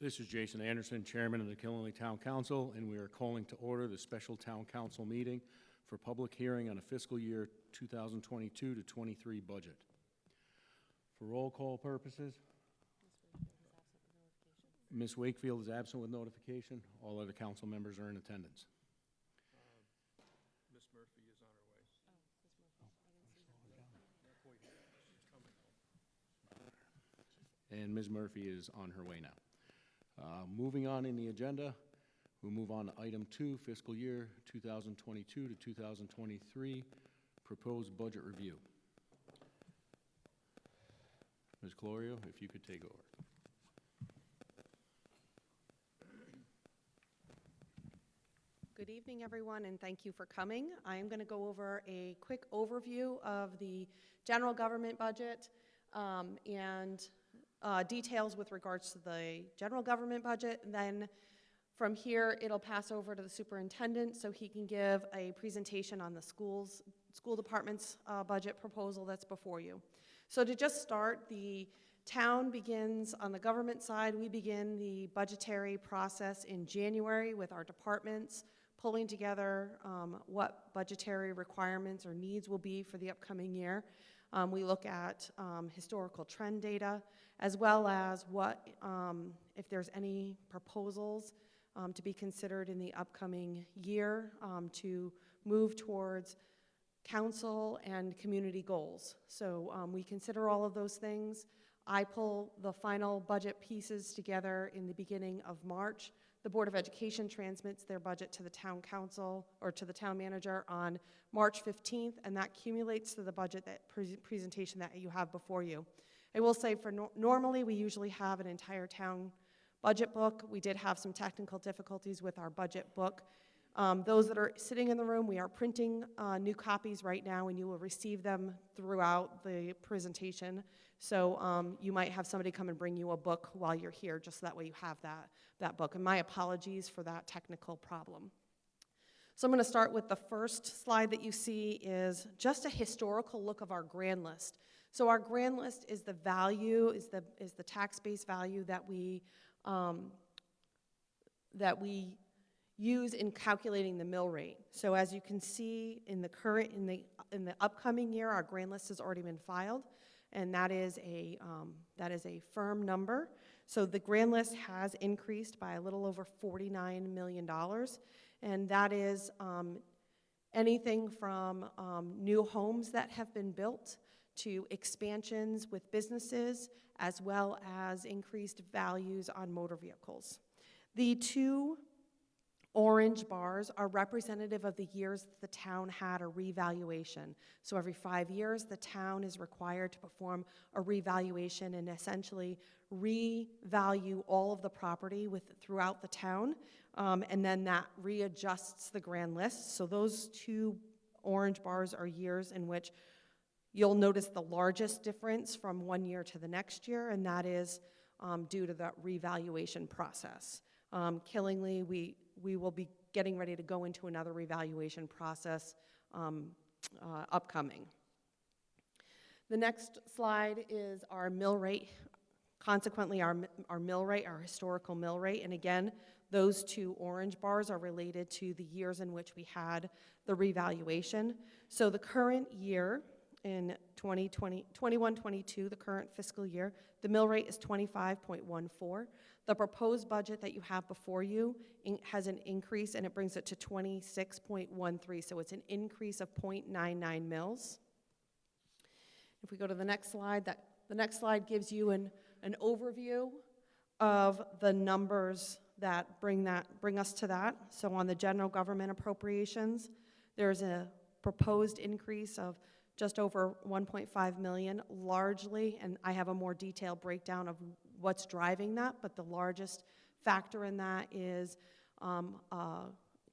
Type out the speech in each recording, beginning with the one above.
This is Jason Anderson, Chairman of the Killenly Town Council, and we are calling to order the special Town Council meeting for public hearing on a fiscal year 2022 to 23 budget. For roll call purposes, Ms. Wakefield is absent with notification. All other council members are in attendance. Ms. Murphy is on her way. And Ms. Murphy is on her way now. Moving on in the agenda, we'll move on to item 2, fiscal year 2022 to 2023, proposed budget review. Ms. Clorio, if you could take over. Good evening, everyone, and thank you for coming. I am going to go over a quick overview of the general government budget and details with regards to the general government budget. And then from here, it'll pass over to the superintendent so he can give a presentation on the school department's budget proposal that's before you. So to just start, the town begins, on the government side, we begin the budgetary process in January with our departments, pulling together what budgetary requirements or needs will be for the upcoming year. We look at historical trend data, as well as what, if there's any proposals to be considered in the upcoming year to move towards council and community goals. So we consider all of those things. I pull the final budget pieces together in the beginning of March. The Board of Education transmits their budget to the town council or to the town manager on March 15th, and that accumulates to the budget that presentation that you have before you. I will say for normally we usually have an entire town budget book. We did have some technical difficulties with our budget book. Those that are sitting in the room, we are printing new copies right now, and you will receive them throughout the presentation. So you might have somebody come and bring you a book while you're here, just so that way you have that book. And my apologies for that technical problem. So I'm going to start with the first slide that you see is just a historical look of our grand list. So our grand list is the value, is the tax-based value that we use in calculating the mill rate. So as you can see in the upcoming year, our grand list has already been filed, and that is a firm number. So the grand list has increased by a little over $49 million, and that is anything from new homes that have been built to expansions with businesses, as well as increased values on motor vehicles. The two orange bars are representative of the years that the town had a revaluation. So every 5 years, the town is required to perform a revaluation and essentially revalue all of the property throughout the town, and then that readjusts the grand list. So those two orange bars are years in which you'll notice the largest difference from one year to the next year, and that is due to that revaluation process. Killingly, we will be getting ready to go into another revaluation process upcoming. The next slide is our mill rate. Consequently, our mill rate, our historical mill rate, and again, those two orange bars are related to the years in which we had the revaluation. So the current year, in 21-22, the current fiscal year, the mill rate is 25.14. The proposed budget that you have before you has an increase, and it brings it to 26.13, so it's an increase of 0.99 mils. If we go to the next slide, the next slide gives you an overview of the numbers that bring us to that. So on the general government appropriations, there's a proposed increase of just over 1.5 million, largely, and I have a more detailed breakdown of what's driving that, but the largest factor in that is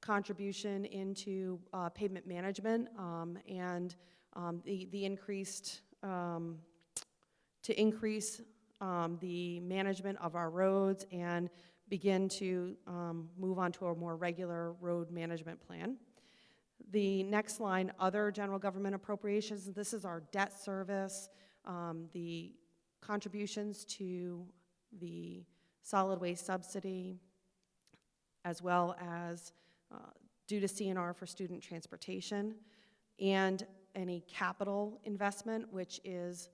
contribution into pavement management and the increased, to increase the management of our roads and begin to move on to a more regular road management plan. The next line, other general government appropriations, this is our debt service, the contributions to the solid waste subsidy, as well as due to CNR for student transportation, and any capital investment, which is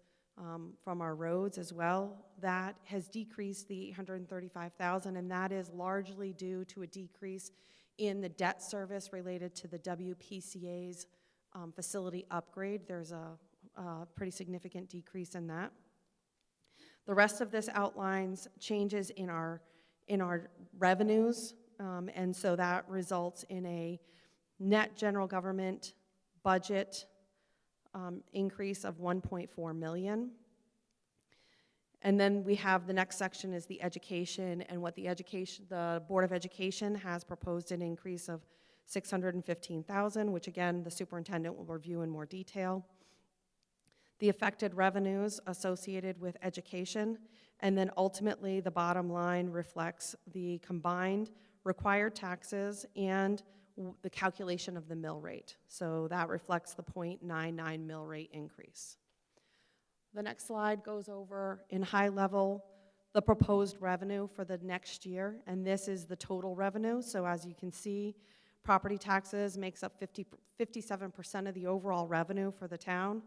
from our roads as well. That has decreased the $835,000, and that is largely due to a decrease in the debt service related to the WPCA's facility upgrade. There's a pretty significant decrease in that. The rest of this outlines changes in our revenues, and so that results in a net general government budget increase of $1.4 million. And then we have the next section is the education, and what the Board of Education has proposed an increase of $615,000, which again the superintendent will review in more detail. The affected revenues associated with education, and then ultimately the bottom line reflects the combined required taxes and the calculation of the mill rate. So that reflects the 0.99 mill rate increase. The next slide goes over in high level the proposed revenue for the next year, and this is the total revenue. So as you can see, property taxes makes up 57% of the overall revenue for the town.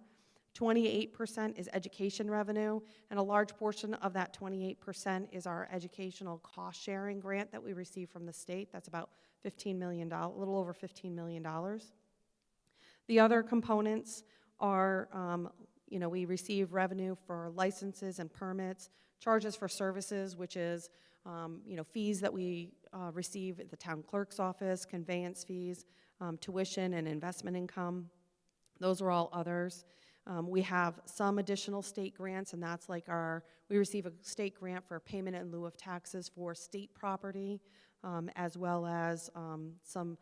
28% is education revenue, and a large portion of that 28% is our educational cost sharing grant that we receive from the state. That's about $15 million, a little over $15 million. The other components are, we receive revenue for licenses and permits, charges for services, which is, fees that we receive at the town clerk's office, conveyance fees, tuition and investment income. Those are all others. We have some additional state grants, and that's like we receive a state grant for payment in lieu of taxes for state property, as well as some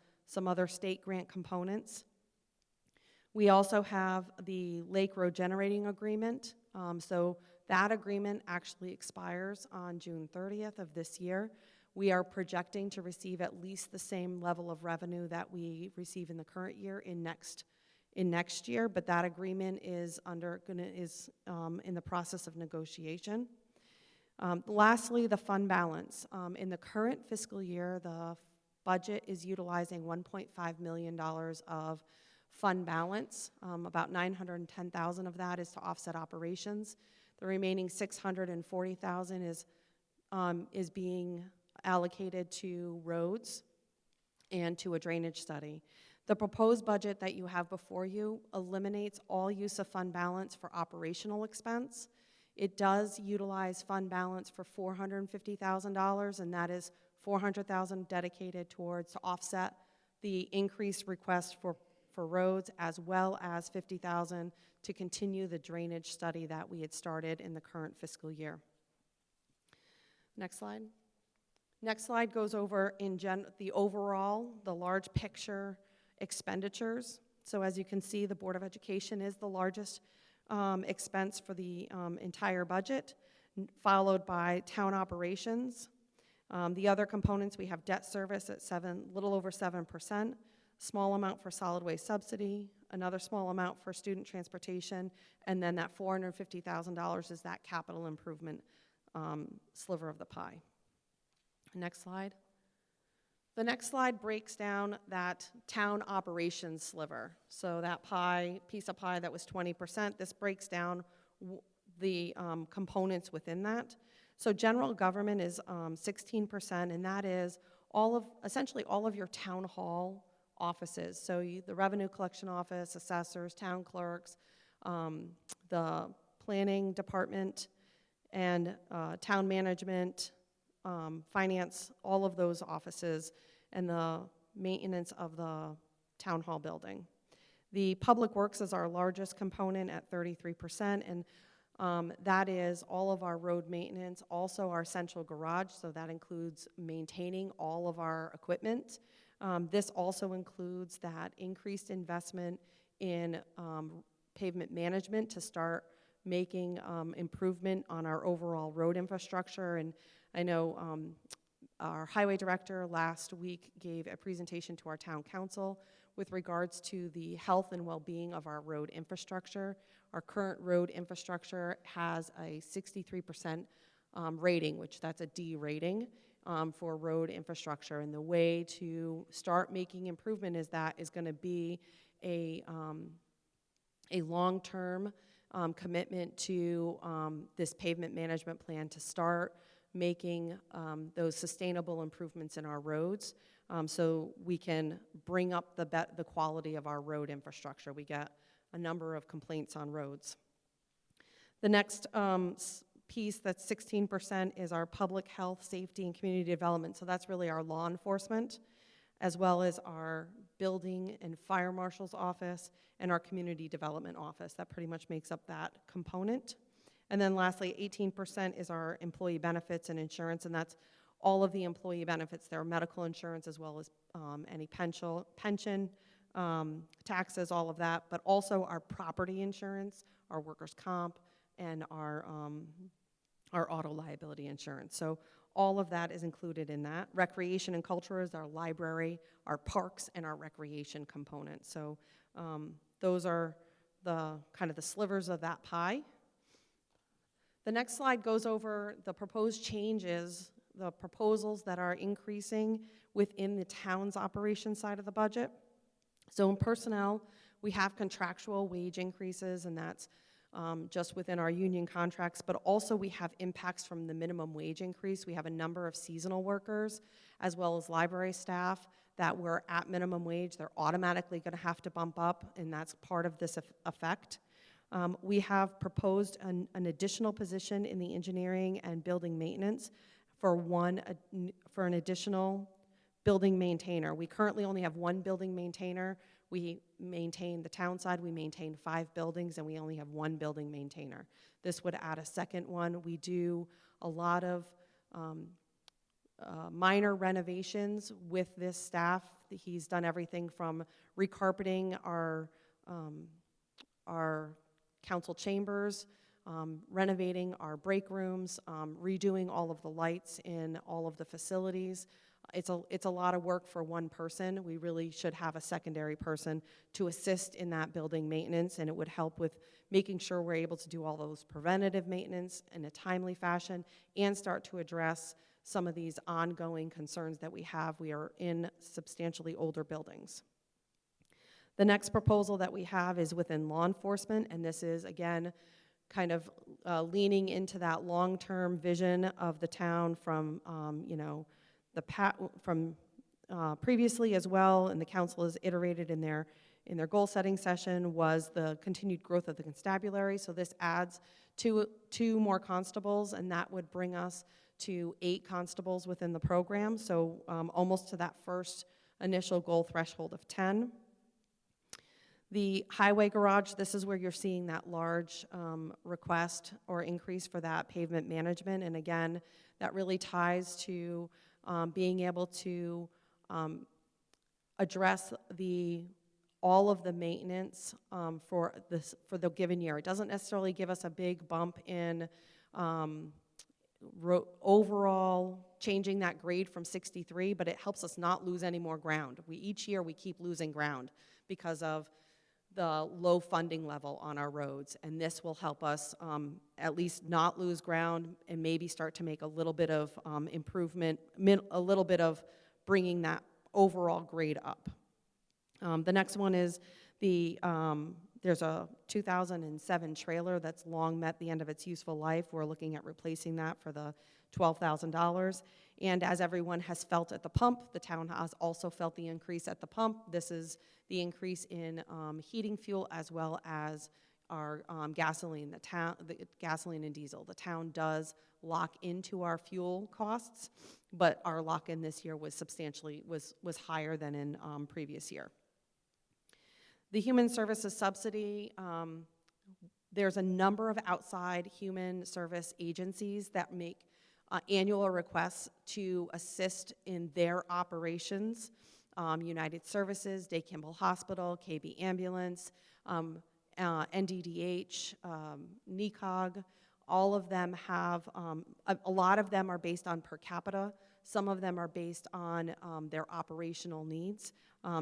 other state grant components. We also have the Lake Road Generating Agreement. So that agreement actually expires on June 30th of this year. We are projecting to receive at least the same level of revenue that we receive in the current year in next year, but that agreement is in the process of negotiation. Lastly, the fund balance. In the current fiscal year, the budget is utilizing $1.5 million of fund balance. About $910,000 of that is to offset operations. The remaining $640,000 is being allocated to roads and to a drainage study. The proposed budget that you have before you eliminates all use of fund balance for operational expense. It does utilize fund balance for $450,000, and that is $400,000 dedicated towards to offset the increased request for roads, as well as $50,000 to continue the drainage study that we had started in the current fiscal year. Next slide. Next slide goes over the large picture expenditures. So as you can see, the Board of Education is the largest expense for the entire budget, followed by town operations. The other components, we have debt service at little over 7%, small amount for solid waste subsidy, another small amount for student transportation, and then that $450,000 is that capital improvement sliver of the pie. Next slide. The next slide breaks down that town operations sliver. So that piece of pie that was 20%, this breaks down the components within that. So general government is 16%, and that is essentially all of your town hall offices. So the revenue collection office, assessors, town clerks, the planning department, and town management, finance, all of those offices, and the maintenance of the town hall building. The public works is our largest component at 33%, and that is all of our road maintenance, also our central garage, so that includes maintaining all of our equipment. This also includes that increased investment in pavement management to start making improvement on our overall road infrastructure. And I know our highway director last week gave a presentation to our town council with regards to the health and well-being of our road infrastructure. Our current road infrastructure has a 63% rating, which that's a D rating for road infrastructure. And the way to start making improvement is going to be a long-term commitment to this pavement management plan to start making those sustainable improvements in our roads, so we can bring up the quality of our road infrastructure. We get a number of complaints on roads. The next piece, that's 16%, is our public health, safety, and community development. So that's really our law enforcement, as well as our building and fire marshal's office and our community development office. That pretty much makes up that component. And then lastly, 18% is our employee benefits and insurance, and that's all of the employee benefits. Their medical insurance, as well as any pension, taxes, all of that, but also our property insurance, our workers' comp, and our auto liability insurance. So all of that is included in that. Recreation and culture is our library, our parks, and our recreation component. So those are the kind of the slivers of that pie. The next slide goes over the proposed changes, the proposals that are increasing within the town's operations side of the budget. So in personnel, we have contractual wage increases, and that's just within our union contracts, but also we have impacts from the minimum wage increase. We have a number of seasonal workers, as well as library staff, that were at minimum wage. They're automatically going to have to bump up, and that's part of this effect. We have proposed an additional position in the engineering and building maintenance for an additional building maintainer. We currently only have one building maintainer. We maintain the town side, we maintain 5 buildings, and we only have one building maintainer. This would add a second one. We do a lot of minor renovations with this staff. He's done everything from recarpeting our council chambers, renovating our break rooms, redoing all of the lights in all of the facilities. It's a lot of work for one person. We really should have a secondary person to assist in that building maintenance, and it would help with making sure we're able to do all those preventative maintenance in a timely fashion and start to address some of these ongoing concerns that we have. We are in substantially older buildings. The next proposal that we have is within law enforcement, and this is, again, kind of leaning into that long-term vision of the town from, previously as well, and the council has iterated in their goal-setting session, was the continued growth of the constabulary. So this adds two more constables, and that would bring us to 8 constables within the program, so almost to that first initial goal threshold of 10. The highway garage, this is where you're seeing that large request or increase for that pavement management, and again, that really ties to being able to address all of the maintenance for the given year. It doesn't necessarily give us a big bump in overall changing that grade from 63, but it helps us not lose any more ground. Each year we keep losing ground because of the low funding level on our roads, and this will help us at least not lose ground and maybe start to make a little bit of improvement, a little bit of bringing that overall grade up. The next one is there's a 2007 trailer that's long met the end of its useful life. We're looking at replacing that for the $12,000. And as everyone has felt at the pump, the town has also felt the increase at the pump. This is the increase in heating fuel as well as our gasoline. The gasoline and diesel. The town does lock into our fuel costs, but our lock-in this year was higher than in previous year. The human services subsidy, there's a number of outside human service agencies that make annual requests to assist in their operations. United Services, Day Kimball Hospital, KB Ambulance, NDDH, NECOG, all of them have, a lot of them are based on per capita. Some of them are based on their operational needs.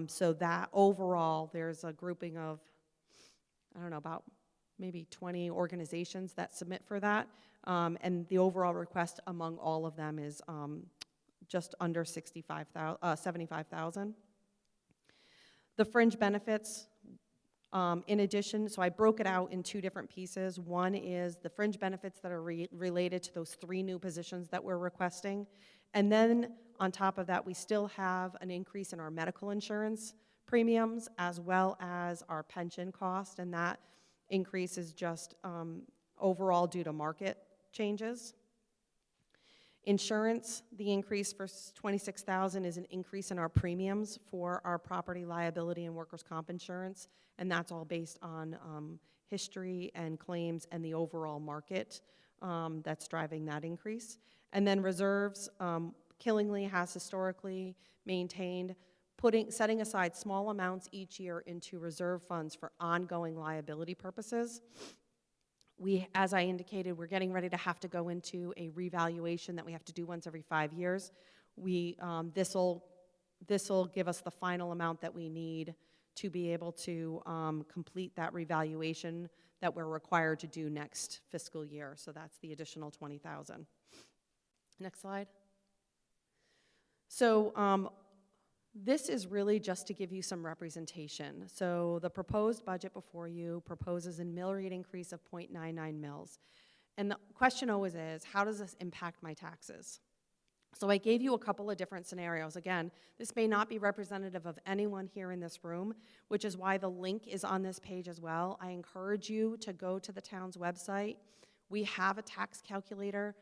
So that overall, there's a grouping of, I don't know, about maybe 20 organizations that submit for that, and the overall request among all of them is just under 75,000. The fringe benefits, in addition, so I broke it out in two different pieces. One is the fringe benefits that are related to those 3 new positions that we're requesting. And then on top of that, we still have an increase in our medical insurance premiums as well as our pension cost, and that increase is just overall due to market changes. Insurance, the increase for $26,000 is an increase in our premiums for our property liability and workers' comp insurance, and that's all based on history and claims and the overall market that's driving that increase. And then reserves, Killingly has historically maintained setting aside small amounts each year into reserve funds for ongoing liability purposes. As I indicated, we're getting ready to have to go into a revaluation that we have to do once every 5 years. This'll give us the final amount that we need to be able to complete that revaluation that we're required to do next fiscal year. So that's the additional $20,000. Next slide. So this is really just to give you some representation. So the proposed budget before you proposes a mill rate increase of 0.99 mils. And the question always is, how does this impact my taxes? So I gave you a couple of different scenarios. Again, this may not be representative of anyone here in this room, which is why the link is on this page as well. I encourage you to go to the town's website. We have a tax calculator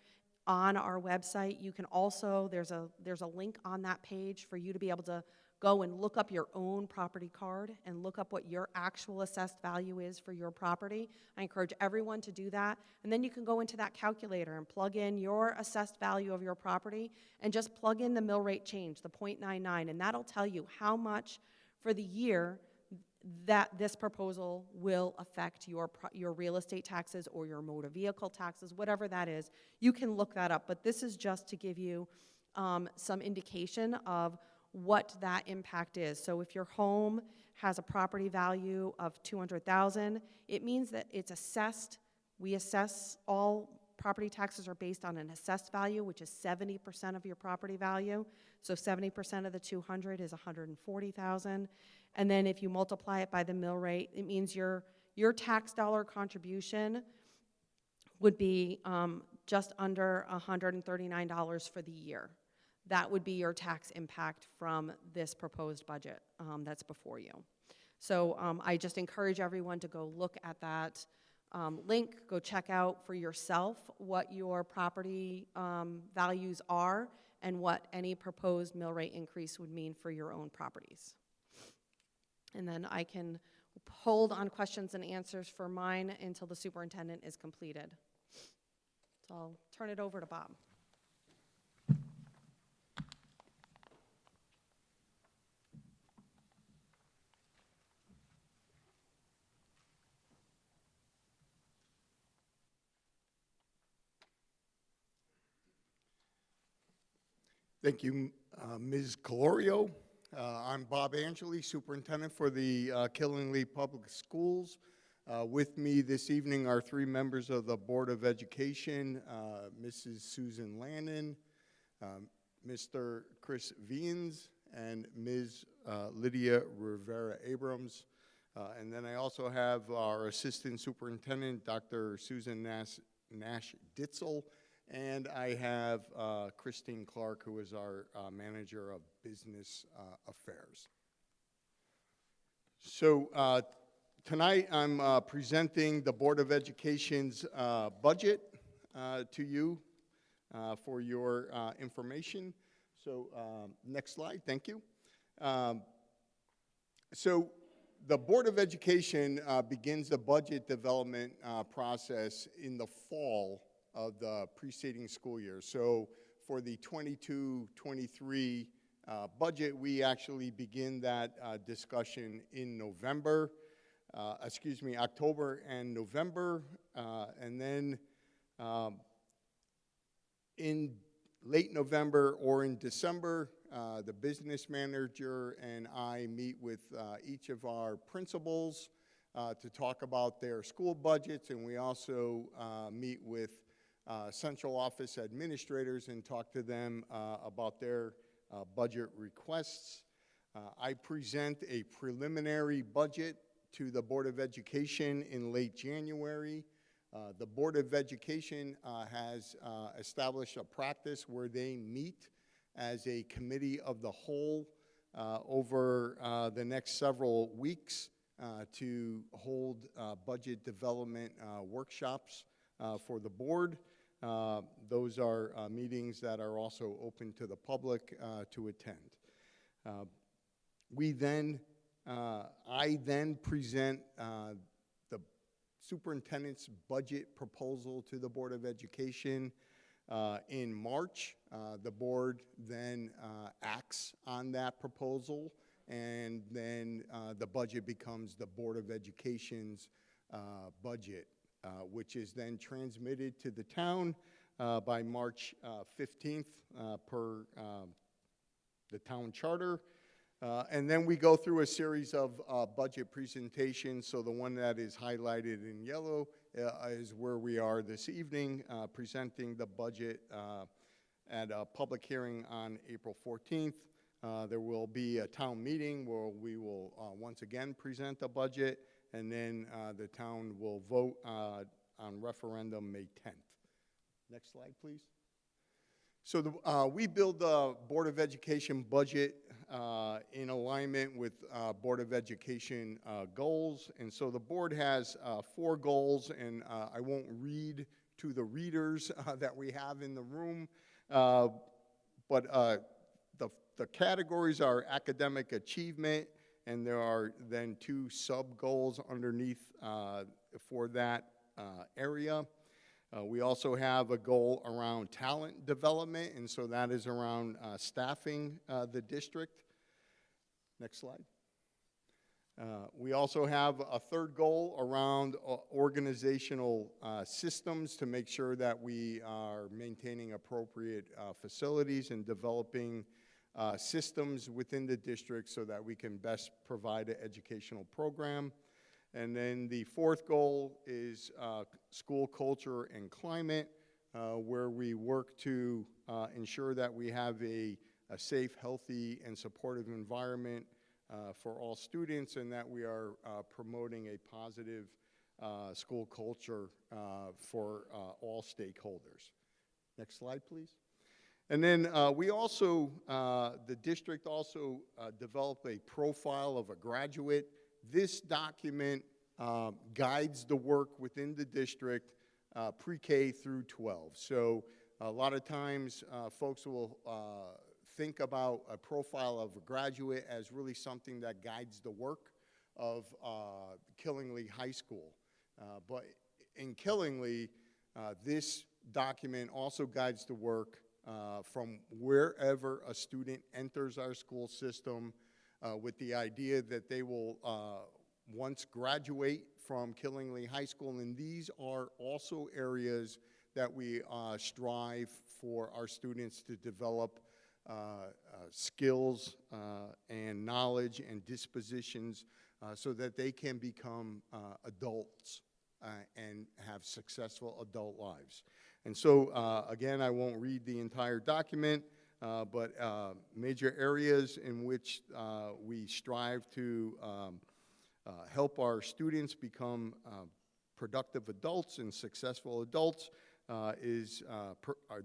on our website. You can also, there's a link on that page for you to be able to go and look up your own property card and look up what your actual assessed value is for your property. I encourage everyone to do that. And then you can go into that calculator and plug in your assessed value of your property and just plug in the mill rate change, the 0.99, and that'll tell you how much for the year that this proposal will affect your real estate taxes or your motor vehicle taxes, whatever that is. You can look that up, but this is just to give you some indication of what that impact is. So if your home has a property value of $200,000, it means that it's assessed. We assess, all property taxes are based on an assessed value, which is 70% of your property value. So 70% of the 200 is 140,000. And then if you multiply it by the mill rate, it means your tax dollar contribution would be just under $139 for the year. That would be your tax impact from this proposed budget that's before you. So I just encourage everyone to go look at that link, go check out for yourself what your property values are and what any proposed mill rate increase would mean for your own properties. And then I can hold on questions and answers for mine until the superintendent is completed. So I'll turn it over to Bob. Thank you, Ms. Colorio. I'm Bob Angeli, Superintendent for the Killingly Public Schools. With me this evening are 3 members of the Board of Education, Mrs. Susan Lannon, Mr. Chris Viens, and Ms. Lydia Rivera-Abrams. And then I also have our Assistant Superintendent, Dr. Susan Nash-Ditzel, and I have Christine Clark, who is our Manager of Business Affairs. So tonight I'm presenting the Board of Education's budget to you for your information. So next slide, thank you. So the Board of Education begins the budget development process in the fall of the preceding school year. So for the 22-23 budget, we actually begin that discussion in October and November, and then in late November or in December, the business manager and I meet with each of our principals to talk about their school budgets, and we also meet with central office administrators and talk to them about their budget requests. I present a preliminary budget to the Board of Education in late January. The Board of Education has established a practice where they meet as a committee of the whole over the next several weeks to hold budget development workshops for the board. Those are meetings that are also open to the public to attend. I then present the superintendent's budget proposal to the Board of Education in March. The board then acts on that proposal, and then the budget becomes the Board of Education's budget, which is then transmitted to the town by March 15th per the town charter. And then we go through a series of budget presentations. So the one that is highlighted in yellow is where we are this evening, presenting the budget at a public hearing on April 14th. There will be a town meeting where we will once again present the budget, and then the town will vote on referendum May 10th. Next slide, please. So we build the Board of Education budget in alignment with Board of Education goals. And so the board has 4 goals, and I won't read to the readers that we have in the room, but the categories are academic achievement, and there are then 2 sub-goals underneath for that area. We also have a goal around talent development, and so that is around staffing the district. Next slide. We also have a 3rd goal around organizational systems to make sure that we are maintaining appropriate facilities and developing systems within the district so that we can best provide an educational program. And then the 4th goal is school culture and climate, where we work to ensure that we have a safe, healthy, and supportive environment for all students, and that we are promoting a positive school culture for all stakeholders. Next slide, please. And then we also, the district also developed a profile of a graduate. This document guides the work within the district pre-K through 12. So a lot of times folks will think about a profile of a graduate as really something that guides the work of Killingly High School. But in Killingly, this document also guides the work from wherever a student enters our school system with the idea that they will once graduate from Killingly High School, and these are also areas that we strive for our students to develop skills and knowledge and dispositions so that they can become adults and have successful adult lives. And so, again, I won't read the entire document, but major areas in which we strive to help our students become productive adults and successful adults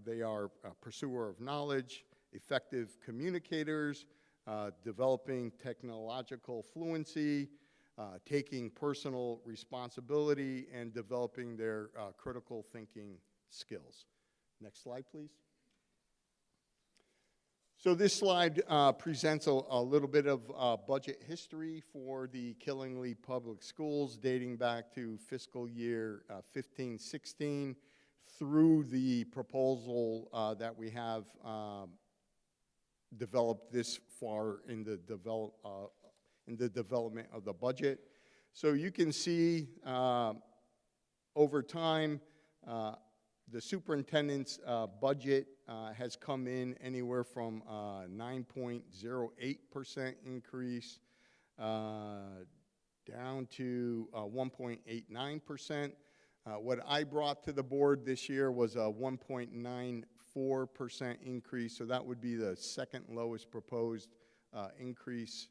they are pursuer of knowledge, effective communicators, developing technological fluency, taking personal responsibility, and developing their critical thinking skills. Next slide, please. So this slide presents a little bit of budget history for the Killingly Public Schools dating back to fiscal year 15-16 through the proposal that we have developed this far in the development of the budget. So you can see over time the superintendent's budget has come in anywhere from 9.08% increase down to 1.89%. What I brought to the board this year was a 1.94% increase, so that would be the second lowest proposed increase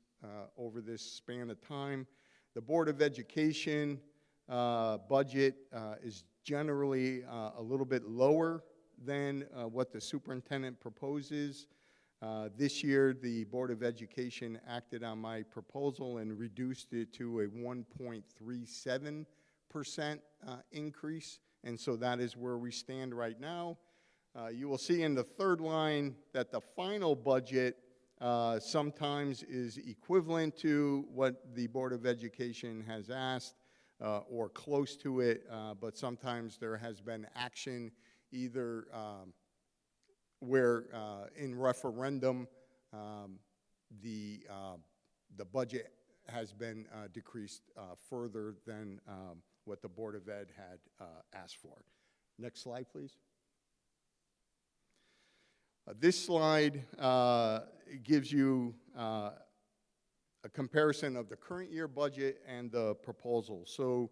over this span of time. The Board of Education budget is generally a little bit lower than what the superintendent proposes. This year, the Board of Education acted on my proposal and reduced it to a 1.37% increase, and so that is where we stand right now. You will see in the third line that the final budget sometimes is equivalent to what the Board of Education has asked or close to it, but sometimes there has been action either where in referendum the budget has been decreased further than what the Board of Ed had asked for. Next slide, please. This slide gives you a comparison of the current year budget and the proposal, so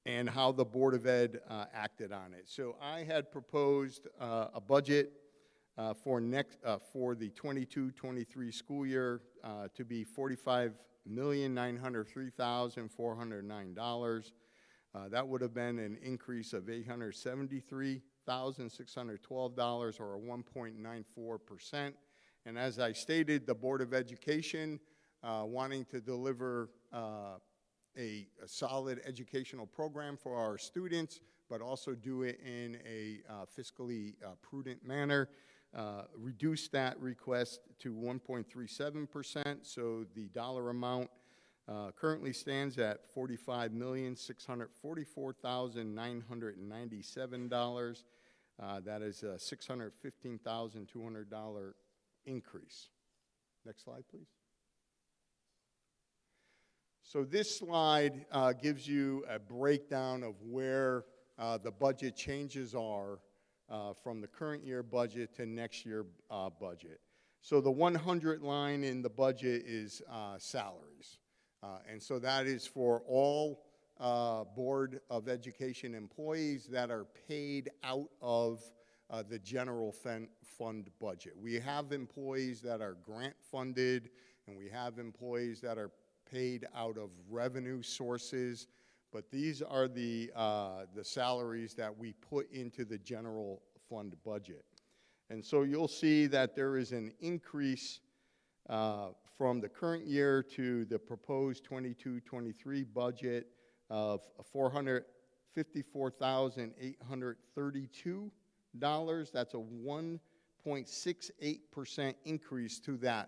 and how the Board of Ed acted on it. So I had proposed a budget for the 22-23 school year to be $45,903,409. That would have been an increase of $873,612, or a 1.94%. And as I stated, the Board of Education, wanting to deliver a solid educational program for our students, but also do it in a fiscally prudent manner, reduced that request to 1.37%, so the dollar amount currently stands at $45,644,997. That is a $615,200 increase. Next slide, please. So this slide gives you a breakdown of where the budget changes are from the current year budget to next year budget. So the 100 line in the budget is salaries. And so that is for all Board of Education employees that are paid out of the general fund budget. We have employees that are grant funded, and we have employees that are paid out of revenue sources, but these are the salaries that we put into the general fund budget. And so you'll see that there is an increase from the current year to the proposed 22-23 budget of $454,832. That's a 1.68% increase to the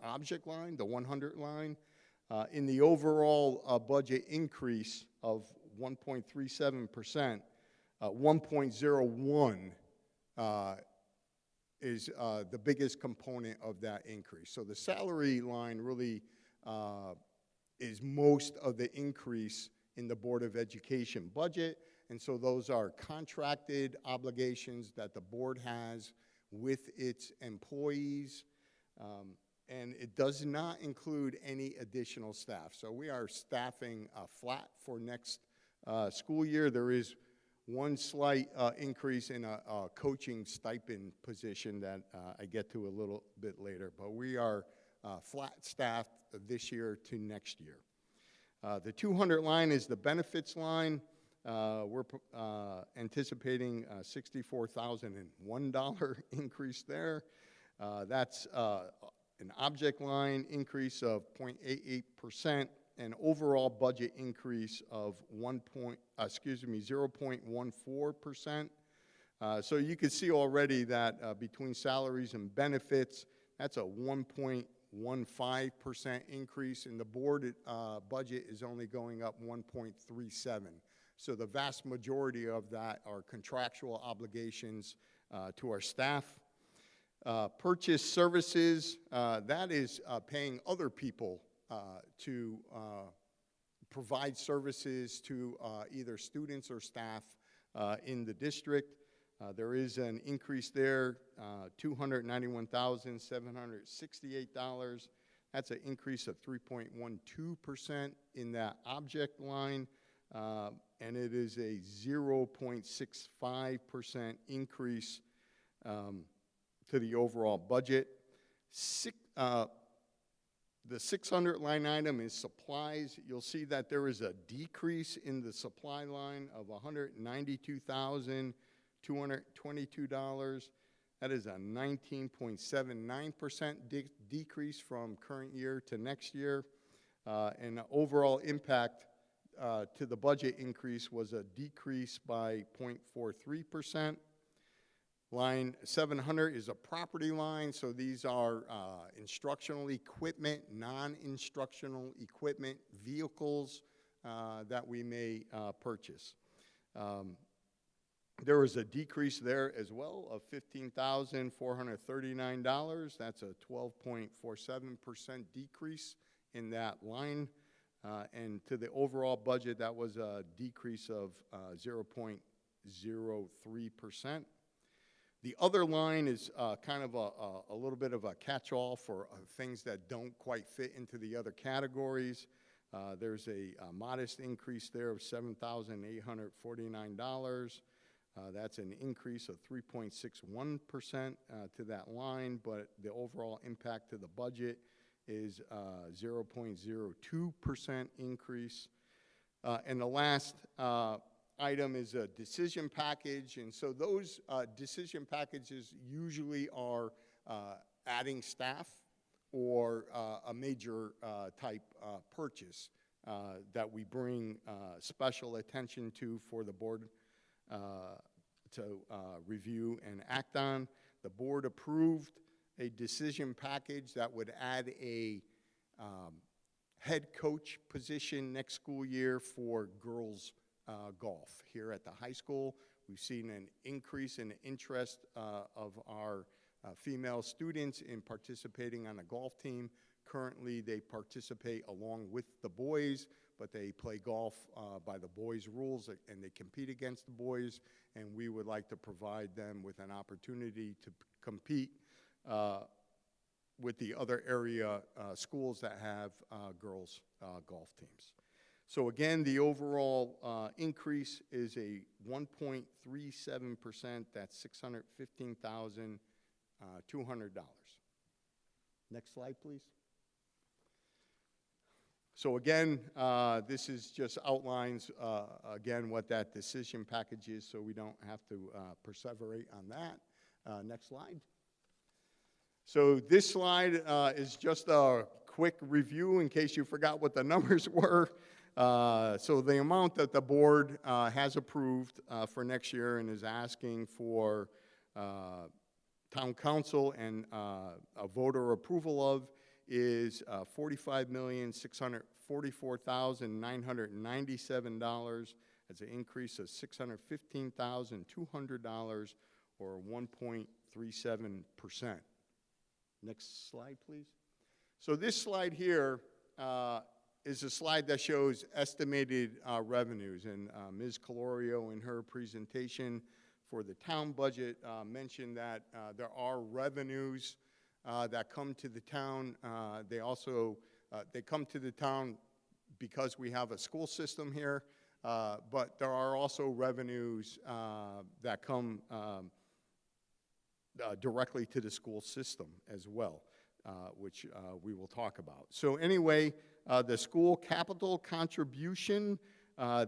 object line, the 100 line. In the overall budget increase of 1.37%, 1.01 is the biggest component of that increase. So the salary line really is most of the increase in the Board of Education budget, and so those are contracted obligations that the board has with its employees, and it does not include any additional staff. So we are staffing flat for next school year. There is one slight increase in a coaching stipend position that I get to a little bit later, but we are flat staffed this year to next year. The 200 line is the benefits line. We're anticipating a $64,001 increase there. That's an object line increase of 0.88%, an overall budget increase of 0.14%. So you can see already that between salaries and benefits, that's a 1.15% increase, and the board budget is only going up 1.37%. So the vast majority of that are contractual obligations to our staff. Purchase services, that is paying other people to provide services to either students or staff in the district. There is an increase there, $291,768. That's an increase of 3.12% in that object line, and it is a 0.65% increase to the overall budget. The 600 line item is supplies. You'll see that there is a decrease in the supply line of $192,222. That is a 19.79% decrease from current year to next year. And the overall impact to the budget increase was a decrease by 0.43%. Line 700 is a property line, so these are instructional equipment, non-instructional equipment, vehicles that we may purchase. There was a decrease there as well of $15,439. That's a 12.47% decrease in that line. And to the overall budget, that was a decrease of 0.03%. The other line is kind of a little bit of a catch-all for things that don't quite fit into the other categories. There's a modest increase there of $7,849. That's an increase of 3.61% to that line, but the overall impact to the budget is 0.02% increase. And the last item is a decision package, and so those decision packages usually are adding staff or a major type purchase that we bring special attention to for the board to review and act on. The board approved a decision package that would add a head coach position next school year for girls golf here at the high school. We've seen an increase in interest of our female students in participating on a golf team. Currently, they participate along with the boys, but they play golf by the boys' rules, and they compete against the boys, and we would like to provide them with an opportunity to compete with the other area schools that have girls' golf teams. So again, the overall increase is a 1.37%. That's $615,200. Next slide, please. So again, this is just outlines, again, what that decision package is, so we don't have to perseverate on that. Next slide. So this slide is just a quick review in case you forgot what the numbers were. So the amount that the board has approved for next year and is asking for town council and a voter approval of is $45,644,997. That's an increase of $615,200 or 1.37%. Next slide, please. So this slide here is a slide that shows estimated revenues, and Ms. Calorio in her presentation for the town budget mentioned that there are revenues that come to the town. They come to the town because we have a school system here, but there are also revenues that come directly to the school system as well, which we will talk about. So anyway, the school capital contribution,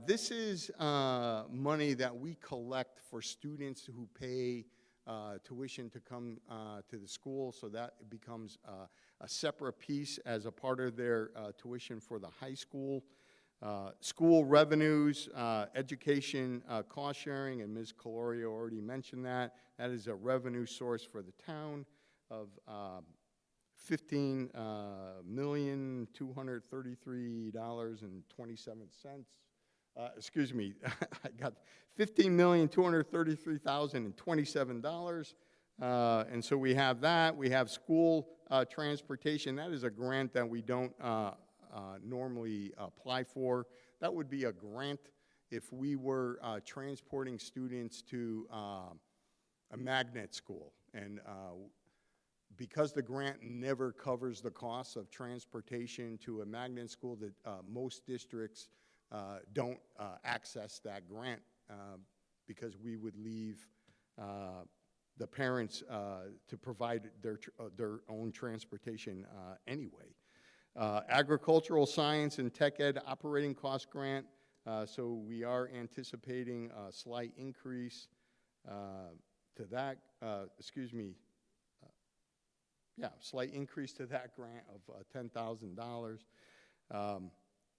this is money that we collect for students who pay tuition to come to the school, so that becomes a separate piece as a part of their tuition for the high school. School revenues, education cost sharing, and Ms. Calorio already mentioned that. That is a revenue source for the town of $15,233,27. Excuse me, I got $15,233,027. And so we have that. We have school transportation. That is a grant that we don't normally apply for. That would be a grant if we were transporting students to a magnet school. And because the grant never covers the cost of transportation to a magnet school, that most districts don't access that grant because we would leave the parents to provide their own transportation anyway. Agricultural science and tech ed operating cost grant. So we are anticipating a slight increase to that, slight increase to that grant of $10,000.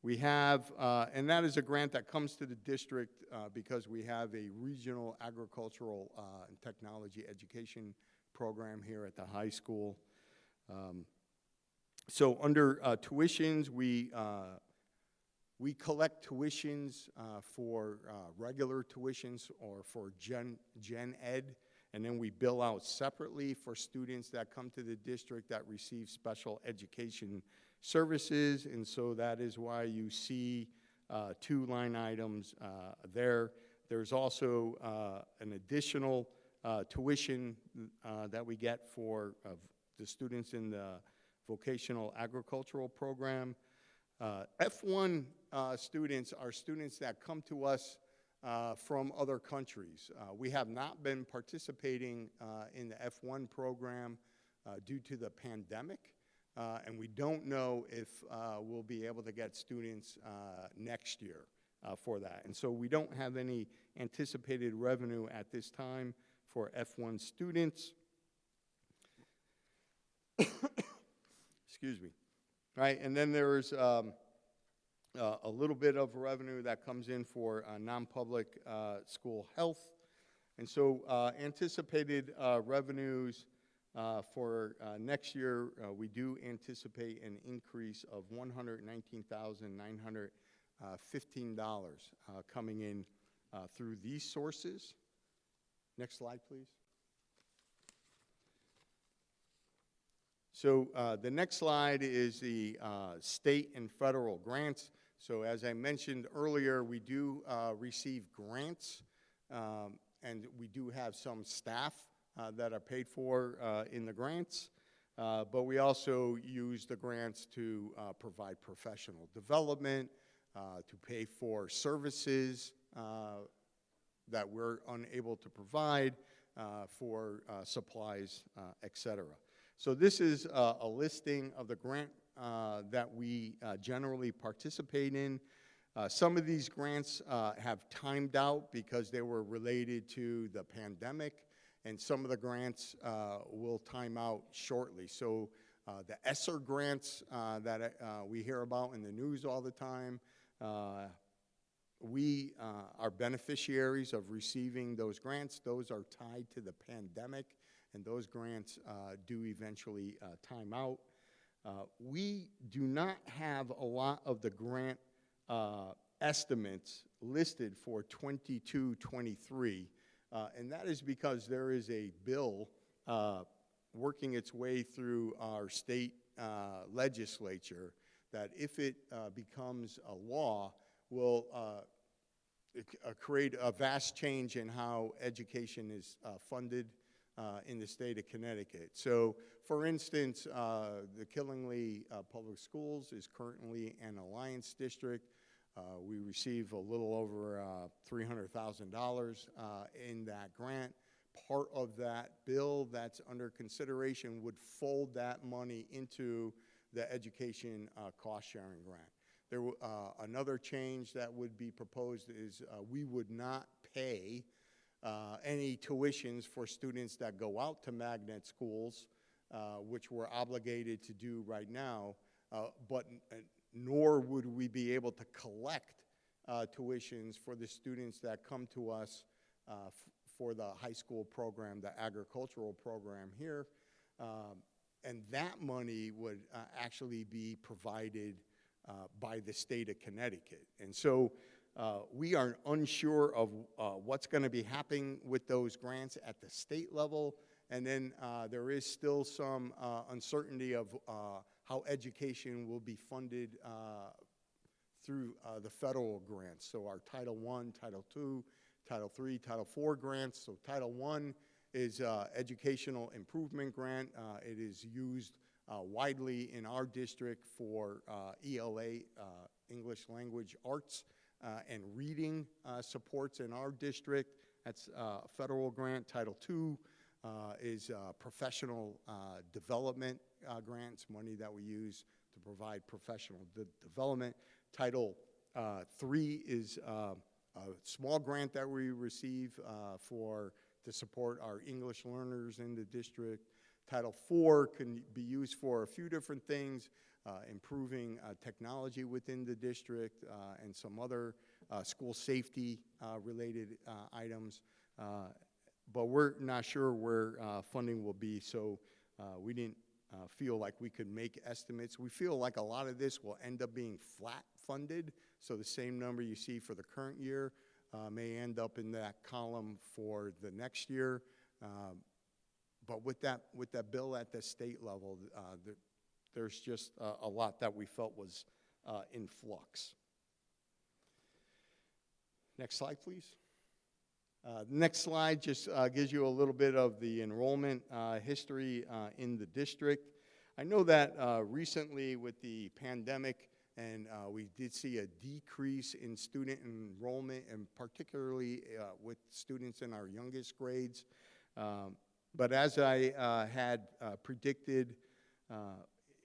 We have, and that is a grant that comes to the district because we have a regional agricultural and technology education program here at the high school. So under tuitions, we collect tuitions for regular tuitions or for gen ed, and then we bill out separately for students that come to the district that receive special education services, and so that is why you see 2 line items there. There's also an additional tuition that we get for the students in the vocational agricultural program. F1 students are students that come to us from other countries. We have not been participating in the F1 program due to the pandemic, and we don't know if we'll be able to get students next year for that. And so we don't have any anticipated revenue at this time for F1 students. Excuse me. All right, and then there's a little bit of revenue that comes in for non-public school health. And so anticipated revenues for next year, we do anticipate an increase of $119,915 coming in through these sources. Next slide, please. So the next slide is the state and federal grants. So as I mentioned earlier, we do receive grants, and we do have some staff that are paid for in the grants, but we also use the grants to provide professional development, to pay for services that we're unable to provide, for supplies, et cetera. So this is a listing of the grant that we generally participate in. Some of these grants have timed out because they were related to the pandemic, and some of the grants will time out shortly. So the Esser grants that we hear about in the news all the time, we are beneficiaries of receiving those grants. Those are tied to the pandemic, and those grants do eventually time out. We do not have a lot of the grant estimates listed for 22-23, and that is because there is a bill working its way through our state legislature that, if it becomes a law, will create a vast change in how education is funded in the state of Connecticut. So, for instance, the Killingly Public Schools is currently an alliance district. We receive a little over $300,000 in that grant. Part of that bill that's under consideration would fold that money into the education cost-sharing grant. There, another change that would be proposed is we would not pay any tuitions for students that go out to magnet schools, which we're obligated to do right now, but nor would we be able to collect tuitions for the students that come to us for the high school program, the agricultural program here. And that money would actually be provided by the state of Connecticut. And so we are unsure of what's going to be happening with those grants at the state level. And then there is still some uncertainty of how education will be funded through the federal grants. So our Title I, Title II, Title III, Title IV grants. So Title I is Educational Improvement Grant. It is used widely in our district for ELA, English Language Arts, and reading supports in our district. That's a federal grant. Title II is professional development grants, money that we use to provide professional development. Title III is a small grant that we receive to support our English learners in the district. Title IV can be used for a few different things, improving technology within the district and some other school safety related items. But we're not sure where funding will be, so we didn't feel like we could make estimates. We feel like a lot of this will end up being flat funded, so the same number you see for the current year may end up in that column for the next year. But with that bill at the state level, there's just a lot that we felt was in flux. Next slide, please. Next slide just gives you a little bit of the enrollment history in the district. I know that recently with the pandemic, and we did see a decrease in student enrollment, and particularly with students in our youngest grades. But as I had predicted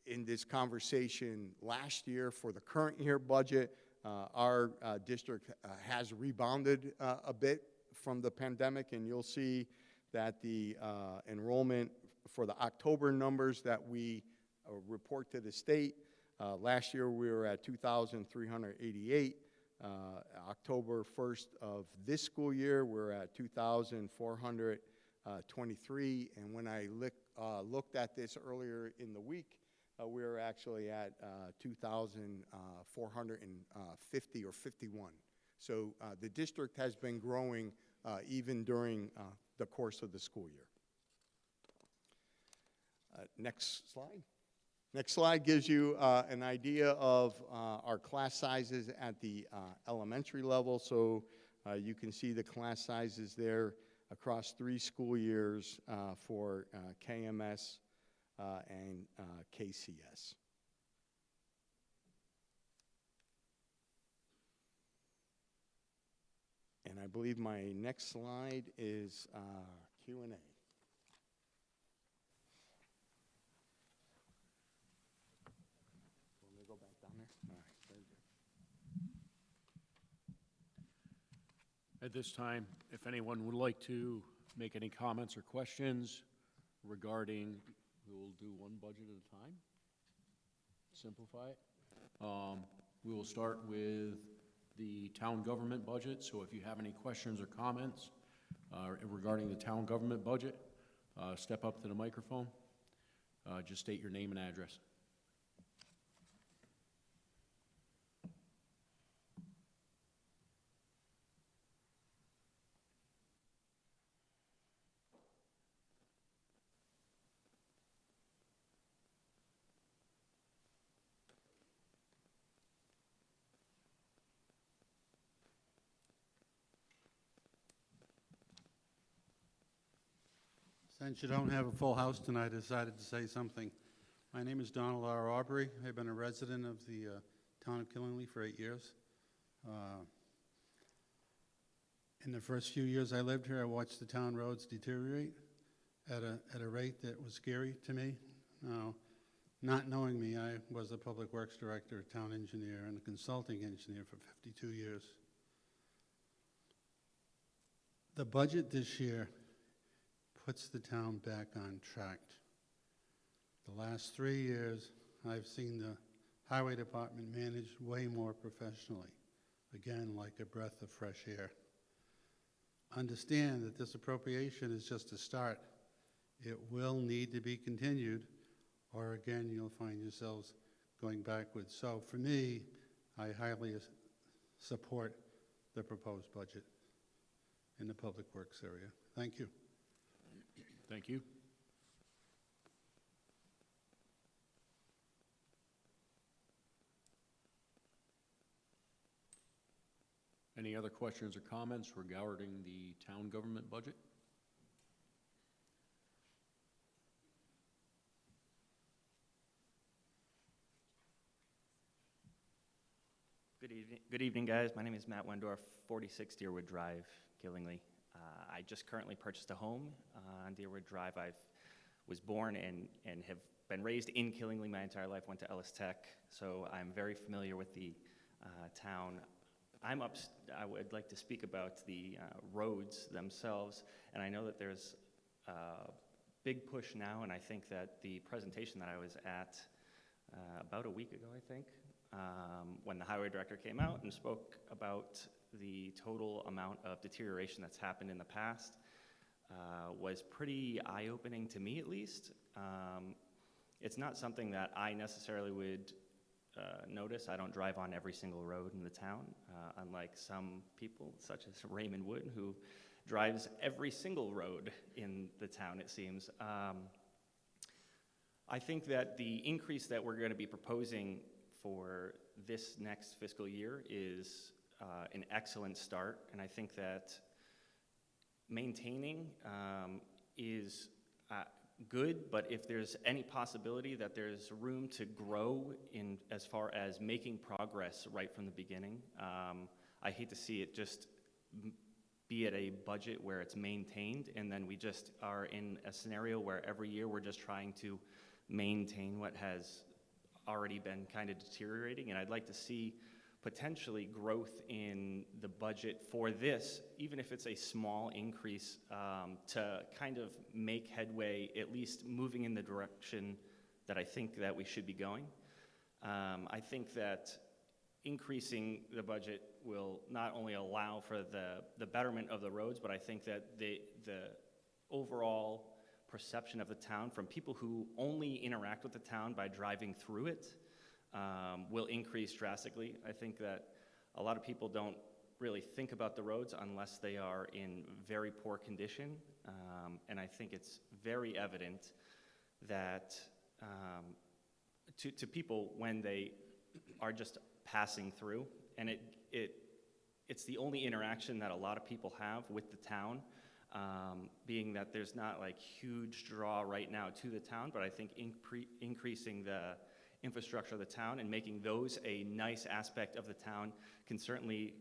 in this conversation last year for the current year budget, our district has rebounded a bit from the pandemic, and you'll see that the enrollment for the October numbers that we report to the state, last year we were at 2,388. October 1st of this school year, we're at 2,423, and when I looked at this earlier in the week, we were actually at 2,450 or 51. So the district has been growing even during the course of the school year. Next slide. Next slide gives you an idea of our class sizes at the elementary level. So you can see the class sizes there across 3 school years for KMS and KCS. And I believe my next slide is Q&A. Want me to go back down there? All right, very good. At this time, if anyone would like to make any comments or questions regarding, we'll do one budget at a time, simplify it. We will start with the town government budget, so if you have any questions or comments regarding the town government budget, step up to the microphone. Just state your name and address. Since you don't have a full house tonight, I decided to say something. My name is Donald R. Aubrey. I've been a resident of the town of Killingley for 8 years. In the first few years I lived here, I watched the town roads deteriorate at a rate that was scary to me. Now, not knowing me, I was a public works director, a town engineer, and a consulting engineer for 52 years. The budget this year puts the town back on track. The last 3 years, I've seen the highway department managed way more professionally. Again, like a breath of fresh air. Understand that this appropriation is just a start. It will need to be continued, or again, you'll find yourselves going backwards. So for me, I highly support the proposed budget in the public works area. Thank you. Thank you. Any other questions or comments regarding the town government budget? Good evening, guys. My name is Matt Wendorf, 46 Deerwood Drive, Killingly. I just currently purchased a home on Deerwood Drive. I was born and have been raised in Killingly my entire life, went to Ellis Tech, so I'm very familiar with the town. I would like to speak about the roads themselves, and I know that there's a big push now, and I think that the presentation that I was at about a week ago, I think, when the highway director came out and spoke about the total amount of deterioration that's happened in the past, was pretty eye-opening to me, at least. It's not something that I necessarily would notice. I don't drive on every single road in the town, unlike some people, such as Raymond Wood, who drives every single road in the town, it seems. I think that the increase that we're going to be proposing for this next fiscal year is an excellent start, and I think that maintaining is good, but if there's any possibility that there's room to grow in as far as making progress right from the beginning, I hate to see it just be at a budget where it's maintained and then we just are in a scenario where every year we're just trying to maintain what has already been kind of deteriorating. And I'd like to see potentially growth in the budget for this, even if it's a small increase, to kind of make headway, at least moving in the direction that I think that we should be going. I think that increasing the budget will not only allow for the betterment of the roads, but I think that the overall perception of the town from people who only interact with the town by driving through it will increase drastically. I think that a lot of people don't really think about the roads unless they are in very poor condition, and I think it's very evident that to people when they are just passing through, and it's the only interaction that a lot of people have with the town, being that there's not like huge draw right now to the town, but I think increasing the infrastructure of the town and making those a nice aspect of the town can certainly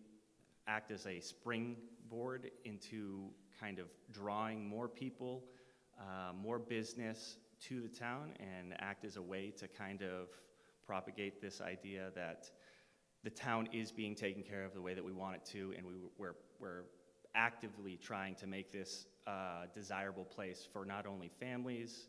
act as a springboard into kind of drawing more people, more business to the town, and act as a way to kind of propagate this idea that the town is being taken care of the way that we want it to, and we're actively trying to make this a desirable place for not only families,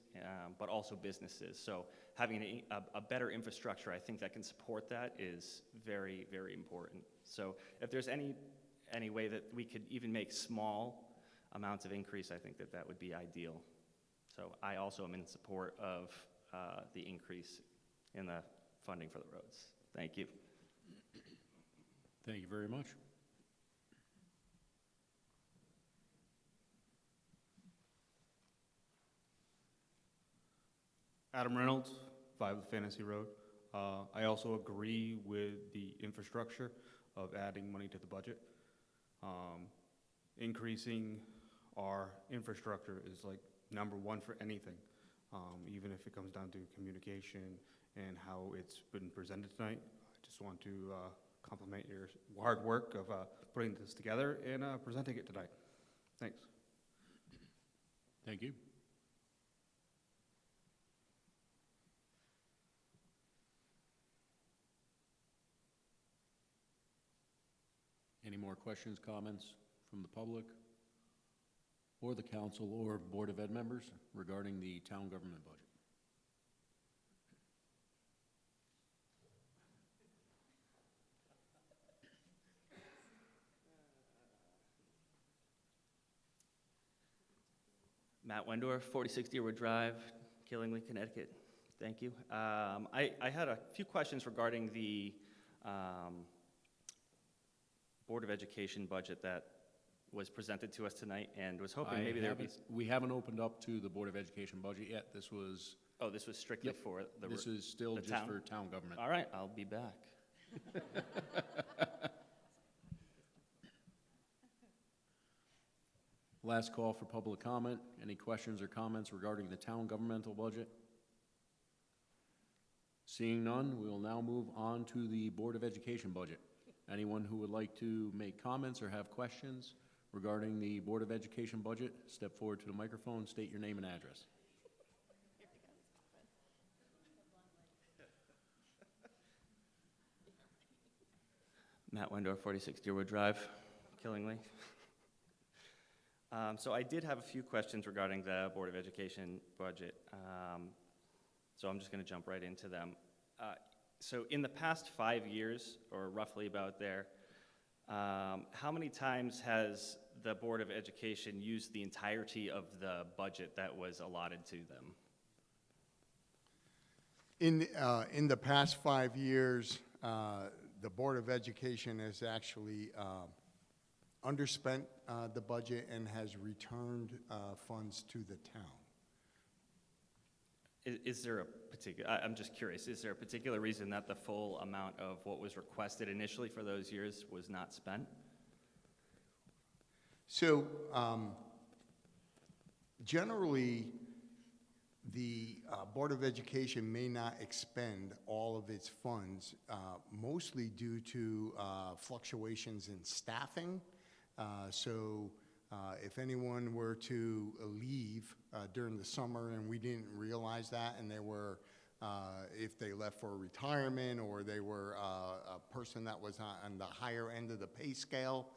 but also businesses. So having a better infrastructure, I think, that can support that is very, very important. So if there's any way that we could even make small amounts of increase, I think that would be ideal. So I also am in support of the increase in the funding for the roads. Thank you. Thank you very much. Adam Reynolds, 5 Fantasy Road. I also agree with the infrastructure of adding money to the budget. Increasing our infrastructure is like #1 for anything, even if it comes down to communication and how it's been presented tonight. I just want to compliment your hard work of putting this together and presenting it tonight. Thanks. Thank you. Any more questions, comments from the public or the council or Board of Ed members regarding the town government budget? Matt Wendorf, 46 Deerwood Drive, Killingly, Connecticut. Thank you. I had a few questions regarding the Board of Education budget that was presented to us tonight, and was hoping maybe there would be... We haven't opened up to the Board of Education budget yet. This was... Oh, this was strictly Yep. for the... This is still the just town? for town government. All right, I'll be back. Last call for public comment. Any questions or comments regarding the town governmental budget? Seeing none, we will now move on to the Board of Education budget. Anyone who would like to make comments or have questions regarding the Board of Education budget, step forward to the microphone, state your name and address. Matt Wendorf, 46 Deerwood Drive, Killingly. So I did have a few questions regarding the Board of Education budget, so I'm just going to jump right into them. So in the past 5 years, or roughly about there, how many times has the Board of Education used the entirety of the budget that was allotted to them? In the past 5 years, the Board of Education has actually underspent the budget and has returned funds to the town. Is there a particular, I'm just curious, is there a particular reason that the full amount of what was requested initially for those years was not spent? So generally, the Board of Education may not expend all of its funds, mostly due to fluctuations in staffing. If anyone were to leave during the summer and we didn't realize that, and they were, if they left for retirement or they were a person that was on the higher end of the pay scale,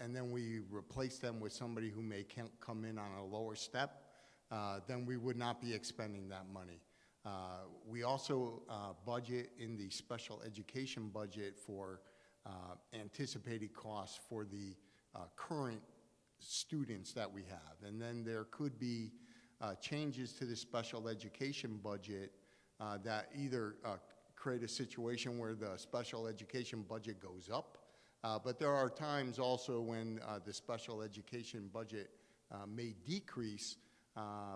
and then we replaced them with somebody who may come in on a lower step, then we would not be expending that money. We also budget in the special education budget for anticipated costs for the current students that we have. And then there could be changes to the special education budget that either create a situation where the special education budget goes up, but there are times also when the special education budget may decrease.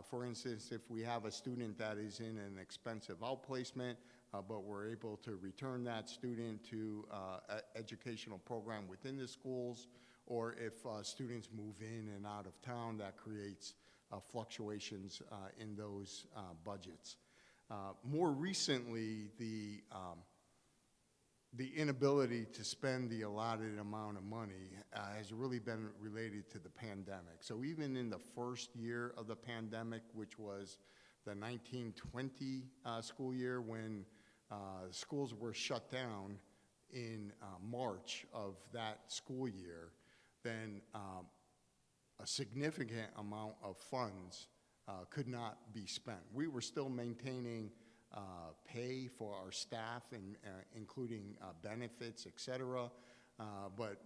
For instance, if we have a student that is in an expensive outplacement, but we're able to return that student to an educational program within the schools, or if students move in and out of town, that creates fluctuations in those budgets. More recently, the inability to spend the allotted amount of money has really been related to the pandemic. So even in the first year of the pandemic, which was the 1920 school year, when schools were shut down in March of that school year, then a significant amount of funds could not be spent. We were still maintaining pay for our staff, and including benefits, et cetera, but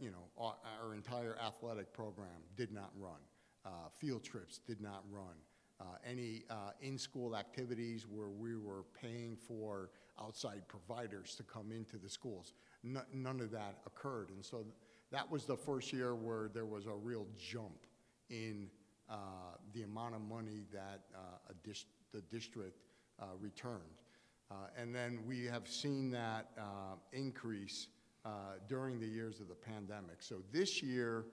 our entire athletic program did not run. Field trips did not run. Any in-school activities where we were paying for outside providers to come into the schools, none of that occurred. And so that was the first year where there was a real jump in the amount of money that the district returned. And then we have seen that increase during the years of the pandemic. So this year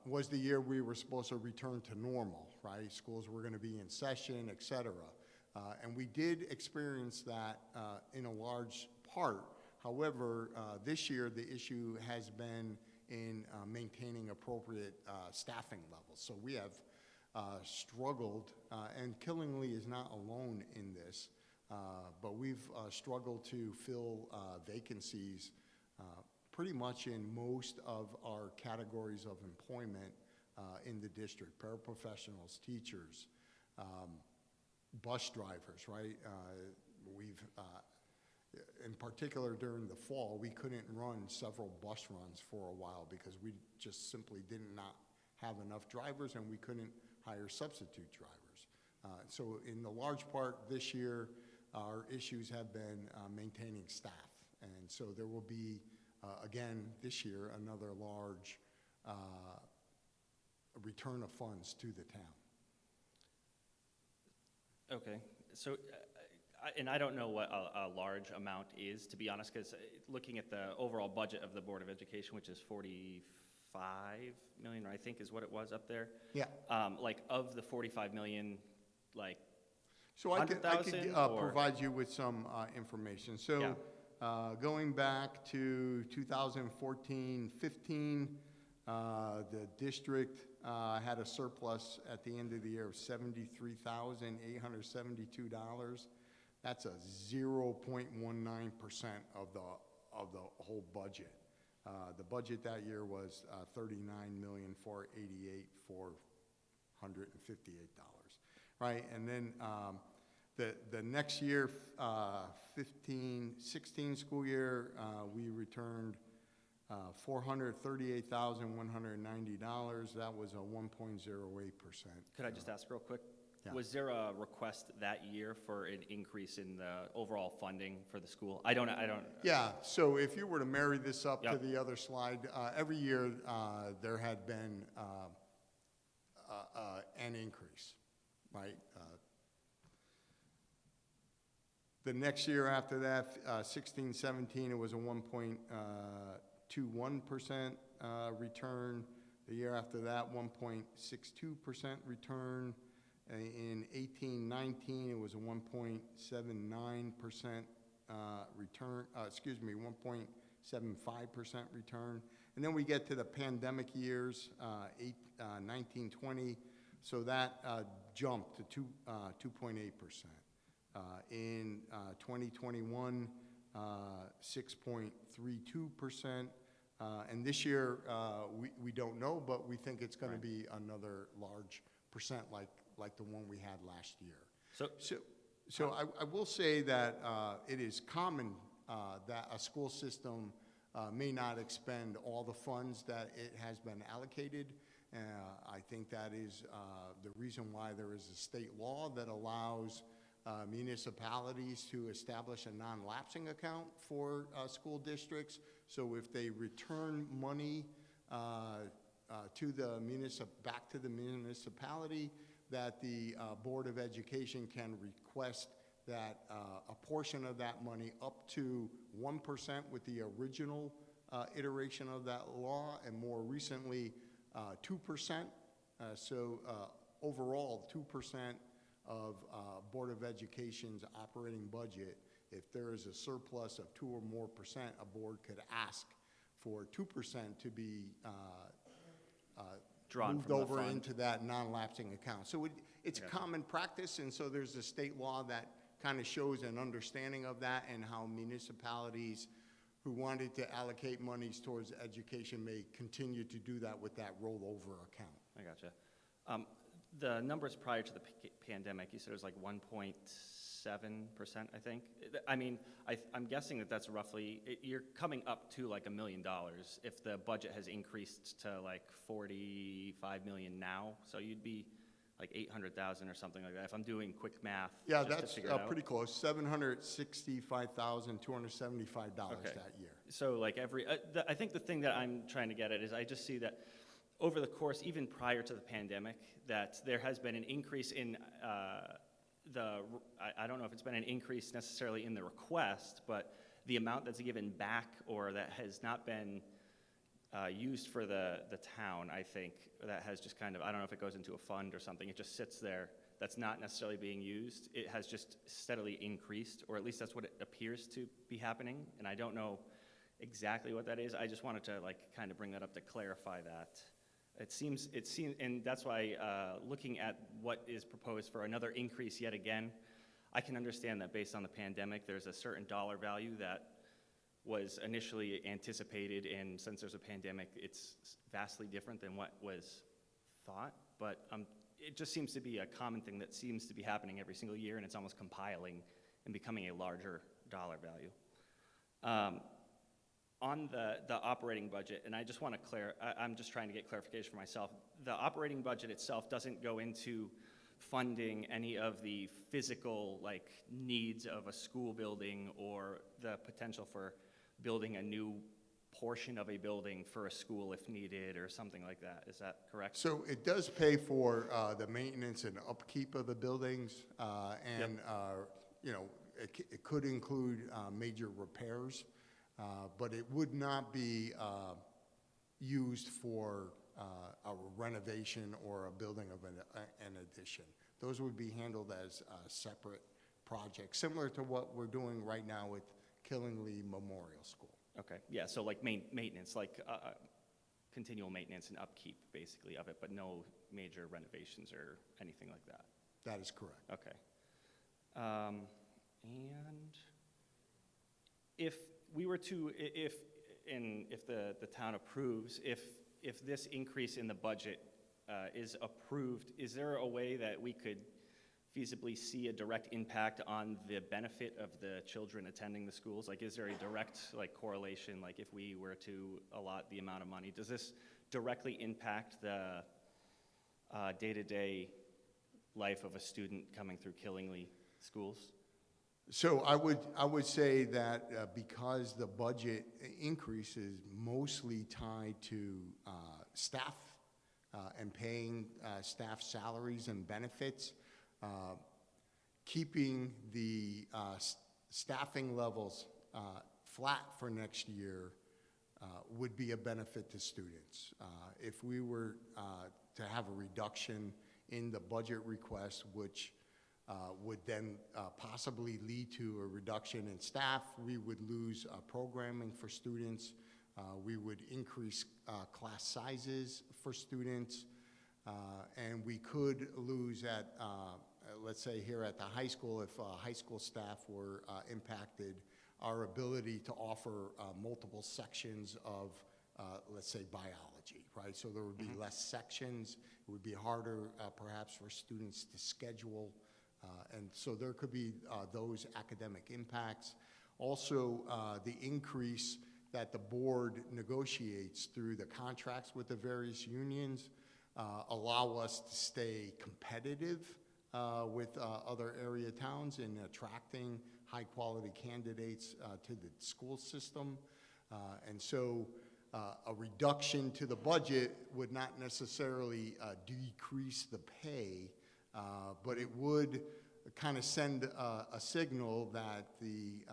was the year we were supposed to return to normal, right? Schools were going to be in session, et cetera. And we did experience that in a large part. However, this year the issue has been in maintaining appropriate staffing levels. So we have struggled, and Killingly is not alone in this, but we've struggled to fill vacancies pretty much in most of our categories of employment in the district: paraprofessionals, teachers, bus drivers, right? We've, in particular during the fall, we couldn't run several bus runs for a while because we just simply did not have enough drivers, and we couldn't hire substitute drivers. So in the large part this year, our issues have been maintaining staff. And so there will be, again, this year, another large return of funds to the town. Okay, so, and I don't know what a large amount is, to be honest, because looking at the overall budget of the Board of Education, which is $45 million, I think is what it was up there. Yeah. Like of the $45 million, like So I could 100,000 or? provide you with some information. So Yeah. Going back to 2014-15, the district had a surplus at the end of the year of $73,872. That's a 0.19% of the whole budget. The budget that year was $39,488,458, right? And then the next year, 15-16 school year, we returned $438,190. That was a 1.08%. Could I just ask real quick? Yeah. Was there a request that year for an increase in the overall funding for the school? I don't. Yeah, so if you were to marry this up to Yep. the other slide, every year there had been an increase, right? The next year after that, 16-17, it was a 1.21% return. The year after that, 1.62% return. In 18-19, it was a 1.79% return, 1.75% return. And then we get to the pandemic years, 19-20, so that jumped to 2.8%. In 2021, 6.32%. And this year, we don't know, but we think it's going to be another large percent like the one we had last year. So I will say that it is common that a school system may not expend all the funds that it has been allocated. I think that is the reason why there is a state law that allows municipalities to establish a non-lapsing account for school districts. So if they return money back to the municipality, that the Board of Education can request that a portion of that money up to 1% with the original iteration of that law, and more recently 2%. So overall, 2% of Board of Education's operating budget. If there is a surplus of 2 or more percent, a board could ask for 2% to be Drawn moved from the over fund. into that non-lapsing account. So it's common practice, and so there's a state law that kind of shows an understanding of that and how municipalities who wanted to allocate monies towards education may continue to do that with that rollover account. I gotcha. The numbers prior to the pandemic, you said it was like 1.7%, I think. I mean, I'm guessing that that's roughly, you're coming up to like $1 million if the budget has increased to like 45 million now. So you'd be like 800,000 or something like that. If I'm doing quick math, Yeah, just to that's figure it out. pretty close, $765,275 that year. So like I think the thing that I'm trying to get at is I just see that over the course, even prior to the pandemic, that there has been an increase in I don't know if it's been an increase necessarily in the request, but the amount that's given back or that has not been used for the town, I think, that has just kind of, I don't know if it goes into a fund or something, it just sits there, that's not necessarily being used. It has just steadily increased, or at least that's what it appears to be happening, and I don't know exactly what that is. I just wanted to like kind of bring that up to clarify that. It seems, and that's why looking at what is proposed for another increase yet again, I can understand that based on the pandemic, there's a certain dollar value that was initially anticipated, and since there's a pandemic, it's vastly different than what was thought, but it just seems to be a common thing that seems to be happening every single year, and it's almost compiling and becoming a larger dollar value. On the operating budget, and I just want to I'm just trying to get clarification for myself. The operating budget itself doesn't go into funding any of the physical like needs of a school building or the potential for building a new portion of a building for a school if needed or something like that. Is that correct? So it does pay for the maintenance and upkeep of the buildings, and you know, it could include major repairs. But it would not be used for a renovation or a building of an addition. Those would be handled as separate projects, similar to what we're doing right now with Killingly Memorial School. Okay, yeah, so like maintenance, like continual maintenance and upkeep, basically, of it, but no major renovations or anything like that. That is correct. Okay. And if we were to, if the town approves, if this increase in the budget is approved, is there a way that we could feasibly see a direct impact on the benefit of the children attending the schools? Like, is there a direct, like, correlation, like, if we were to allot the amount of money, does this directly impact the day-to-day life of a student coming through Killingly schools? So I would say that because the budget increase is mostly tied to staff and paying staff salaries and benefits, keeping the staffing levels flat for next year would be a benefit to students. If we were to have a reduction in the budget request, which would then possibly lead to a reduction in staff, we would lose programming for students, we would increase class sizes for students, and we could lose at, let's say here at the high school, if high school staff were impacted, our ability to offer multiple sections of, let's say, biology, right? So there would be less sections, it would be harder perhaps for students to schedule, and so there could be those academic impacts. Also, the increase that the board negotiates through the contracts with the various unions allow us to stay competitive with other area towns in attracting high-quality candidates to the school system. And so a reduction to the budget would not necessarily decrease the pay, but it would kind of send a signal that the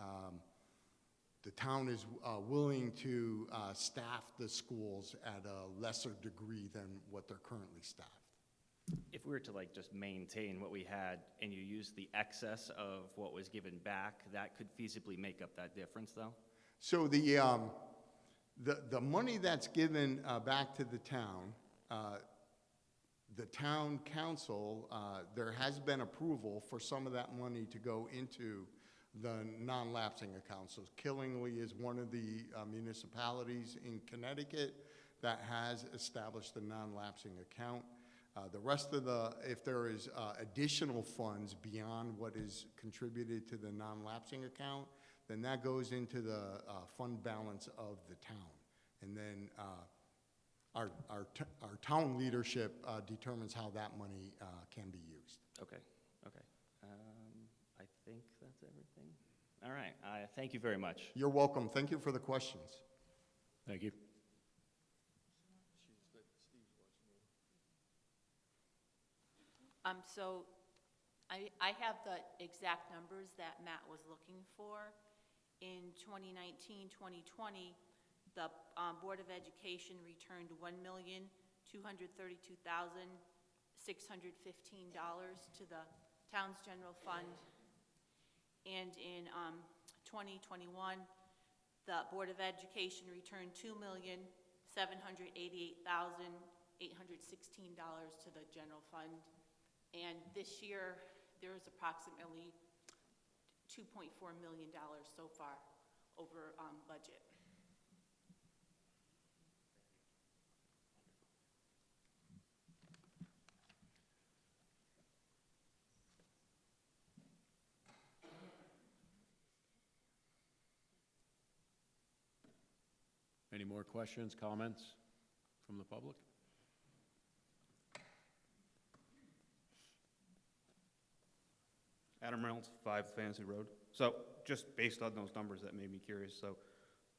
town is willing to staff the schools at a lesser degree than what they're currently staffed. If we were to, like, just maintain what we had and you use the excess of what was given back, that could feasibly make up that difference, though? So the money that's given back to the town council, there has been approval for some of that money to go into the non-lapsing accounts. So Killingly is one of the municipalities in Connecticut that has established a non-lapsing account. The rest of if there is additional funds beyond what is contributed to the non-lapsing account, then that goes into the fund balance of the town. And then our town leadership determines how that money can be used. Okay, okay. I think that's everything. All right, thank you very much. You're welcome. Thank you for the questions. Thank you. So I have the exact numbers that Matt was looking for. In 2019, 2020, the Board of Education returned $1,232,615 to the town's general fund. And in 2021, the Board of Education returned $2,788,816 to the general fund. And this year, there is approximately $2.4 million so far over budget. Any more questions, comments from the public? Adam Reynolds, 5 Fantasy Road. So just based on those numbers, that made me curious. So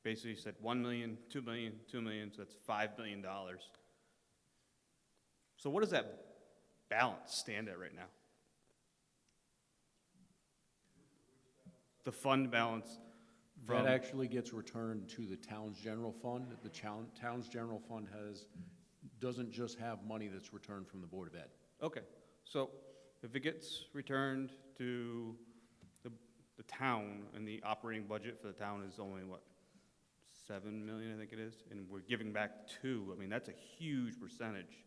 basically you said 1 million, 2 million, 2 million, so that's $5 million. So what does that balance stand at right now? The fund balance from... That actually gets returned to the town's general fund. The town's general fund doesn't just have money that's returned from the Board of Ed. Okay, so if it gets returned to the the town, and the operating budget for the town is only, what, 7 million, I think it is, and we're giving back 2. I mean, that's a huge percentage.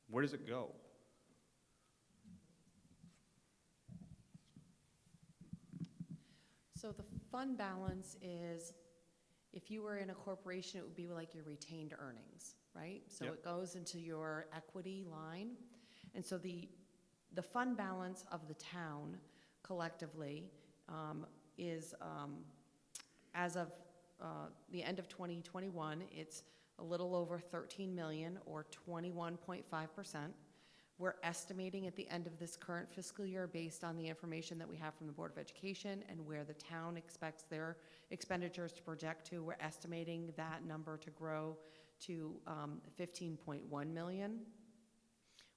Where does it go? So the fund balance is, if you were in a corporation, it would be like your retained earnings, right? So Yep. it goes into your equity line. And so the fund balance of the town collectively is, as of the end of 2021, it's a little over 13 million, or 21.5%. We're estimating at the end of this current fiscal year, based on the information that we have from the Board of Education and where the town expects their expenditures to project to, we're estimating that number to grow to 15.1 million,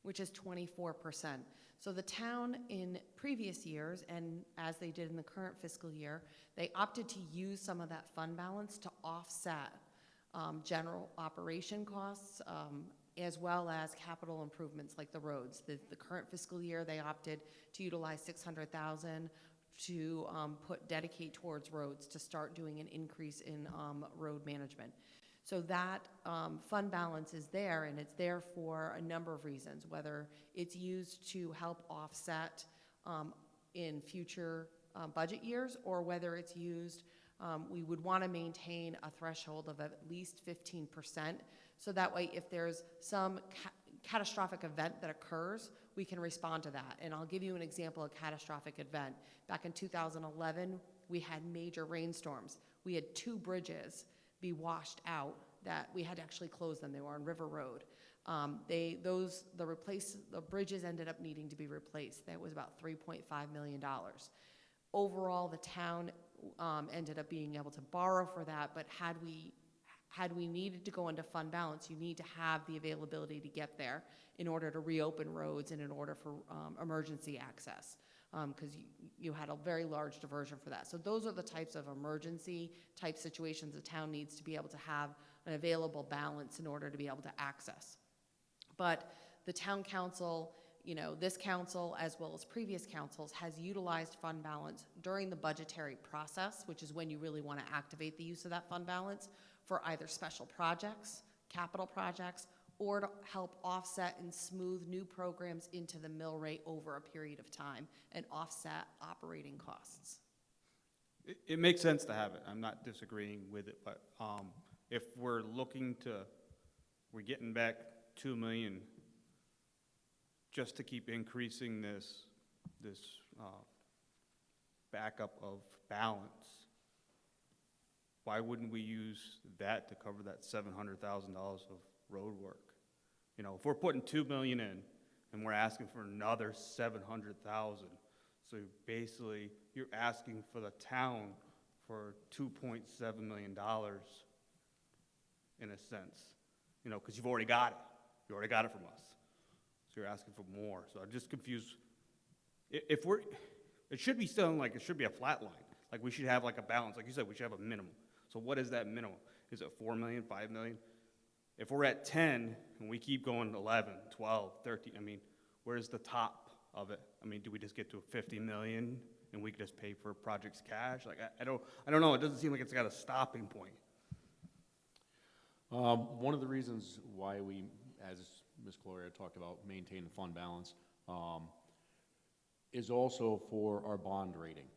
which is 24%. So the town in previous years, and as they did in the current fiscal year, they opted to use some of that fund balance to offset general operation costs, as well as capital improvements like the roads. The current fiscal year, they opted to utilize $600,000 to dedicate towards roads, to start doing an increase in road management. So that fund balance is there, and it's there for a number of reasons, whether it's used to help offset in future budget years, or whether it's used, we would want to maintain a threshold of at least 15%. So that way, if there's some catastrophic event that occurs, we can respond to that. And I'll give you an example of a catastrophic event. Back in 2011, we had major rainstorms. We had 2 bridges be washed out that we had to actually close them. They were on River Road. The bridges ended up needing to be replaced. That was about $3.5 million. Overall, the town ended up being able to borrow for that, but had we needed to go into fund balance, you need to have the availability to get there in order to reopen roads and in order for emergency access, because you had a very large diversion for that. So those are the types of emergency type situations the town needs to be able to have an available balance in order to be able to access. But the town council, this council, as well as previous councils, has utilized fund balance during the budgetary process, which is when you really want to activate the use of that fund balance, for either special projects, capital projects, or to help offset and smooth new programs into the mill rate over a period of time and offset operating costs. It makes sense to have it. I'm not disagreeing with it, but if we're getting back 2 million just to keep increasing this backup of balance, why wouldn't we use that to cover that $700,000 of road work? If we're putting 2 million in and we're asking for another 700,000, so basically you're asking for the town for $2.7 million in a sense, because you've already got it. You already got it from us. So you're asking for more. So I'm just confused. It should be still it should be a flat line. Like we should have like a balance. Like you said, we should have a minimum. So what is that minimum? Is it 4 million, 5 million? If we're at 10 and we keep going 11, 12, 13, where's the top of it? Do we just get to 50 million and we can just pay for projects cash? I don't know. It doesn't seem like it's got a stopping point. One of the reasons why we, as Ms. Gloria talked about, maintain the fund balance is also for our bond rating.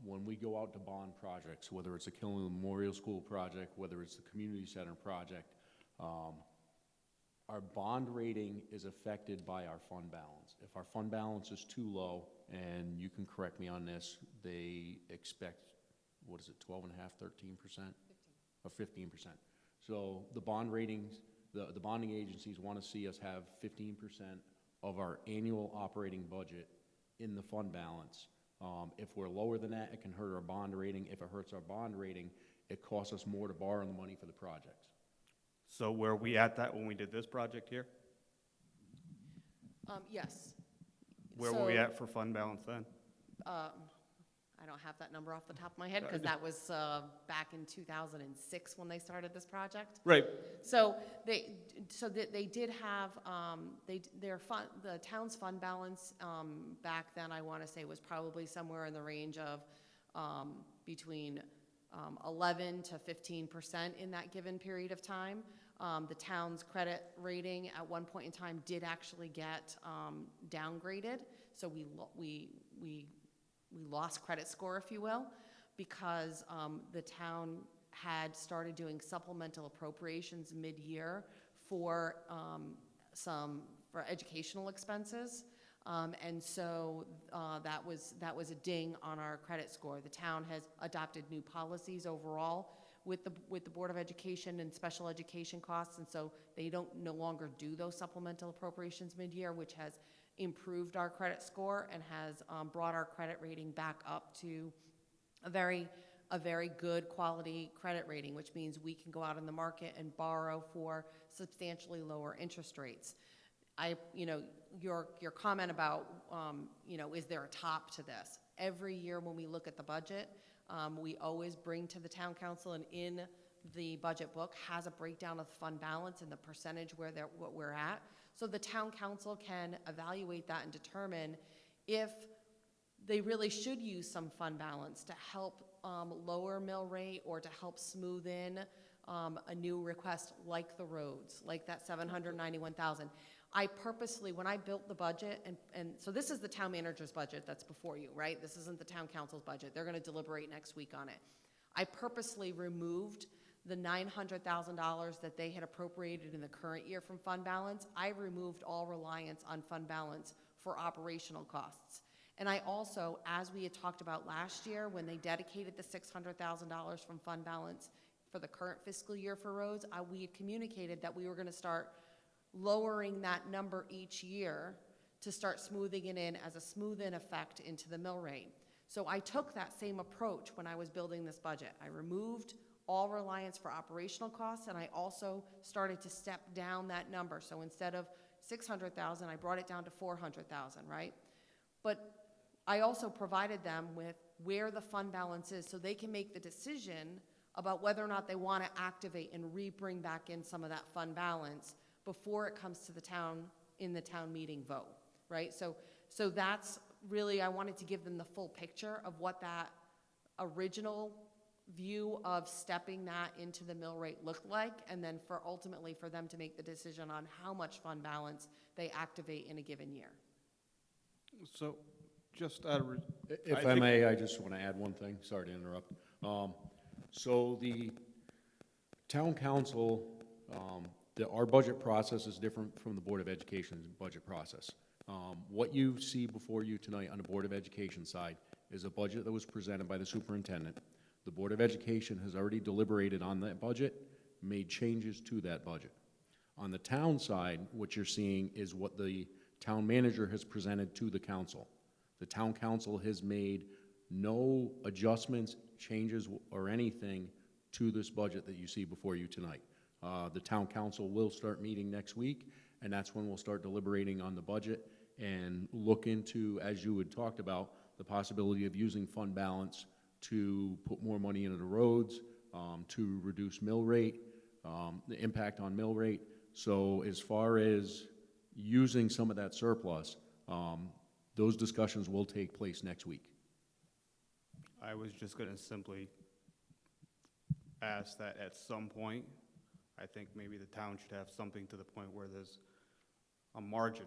When we go out to bond projects, whether it's a Killenly Memorial School project, whether it's the community center project, our bond rating is affected by our fund balance. If our fund balance is too low, and you can correct me on this, they expect, 12.5%, 13%? Or 15%. So the bond ratings, the bonding agencies want to see us have 15% of our annual operating budget in the fund balance. If we're lower than that, it can hurt our bond rating. If it hurts our bond rating, it costs us more to borrow the money for the projects. So were we at that when we did this project here? Yes. Where were we at for fund balance then? I don't have that number off the top of my head, because that was back in 2006 when they started this project. Right. So they did have, the town's fund balance, back then, I want to say, was probably somewhere in the range of, between 11 to 15% in that given period of time. The town's credit rating at one point in time did actually get downgraded, so we lost credit score, if you will, because the town had started doing supplemental appropriations mid-year for for educational expenses. And so that was a ding on our credit score. The town has adopted new policies overall with the Board of Education and special education costs, and so they no longer do those supplemental appropriations mid-year, which has improved our credit score and has brought our credit rating back up to a very good quality credit rating, which means we can go out in the market and borrow for substantially lower interest rates. Your comment about, is there a top to this? Every year when we look at the budget, we always bring to the town council, and in the budget book has a breakdown of the fund balance and the percentage what we're at. So the town council can evaluate that and determine if they really should use some fund balance to help lower mill rate or to help smooth in a new request like the roads, like that $791,000. I purposely, when I built the budget, and so this is the town manager's budget that's before you, right? This isn't the town council's budget. They're gonna deliberate next week on it. I purposely removed the $900,000 that they had appropriated in the current year from fund balance. I removed all reliance on fund balance for operational costs. And I also, as we had talked about last year, when they dedicated the $600,000 from fund balance for the current fiscal year for roads, we had communicated that we were gonna start lowering that number each year to start smoothing it in as a smooth-in effect into the mill rate. So I took that same approach when I was building this budget. I removed all reliance for operational costs, and I also started to step down that number. So instead of $600,000, I brought it down to $400,000, right? But I also provided them with where the fund balance is so they can make the decision about whether or not they want to activate and bring back in some of that fund balance before it comes to the town, in the town meeting vote, right? So that's really, I wanted to give them the full picture of what that original view of stepping that into the mill rate looked like, and then ultimately for them to make the decision on how much fund balance they activate in a given year. So, just out of... If I may, I just want to add one thing. Sorry to interrupt. So the town council, our budget process is different from the Board of Education's budget process. What you see before you tonight on the Board of Education side is a budget that was presented by the superintendent. The Board of Education has already deliberated on that budget, made changes to that budget. On the town side, what you're seeing is what the town manager has presented to the council. The town council has made no adjustments, changes, or anything to this budget that you see before you tonight. The town council will start meeting next week, and that's when we'll start deliberating on the budget and look into, as you had talked about, the possibility of using fund balance to put more money into the roads, to reduce mill rate, the impact on mill rate. So as far as using some of that surplus, those discussions will take place next week. I was just going to simply ask that at some point, I think maybe the town should have something to the point where there's a margin.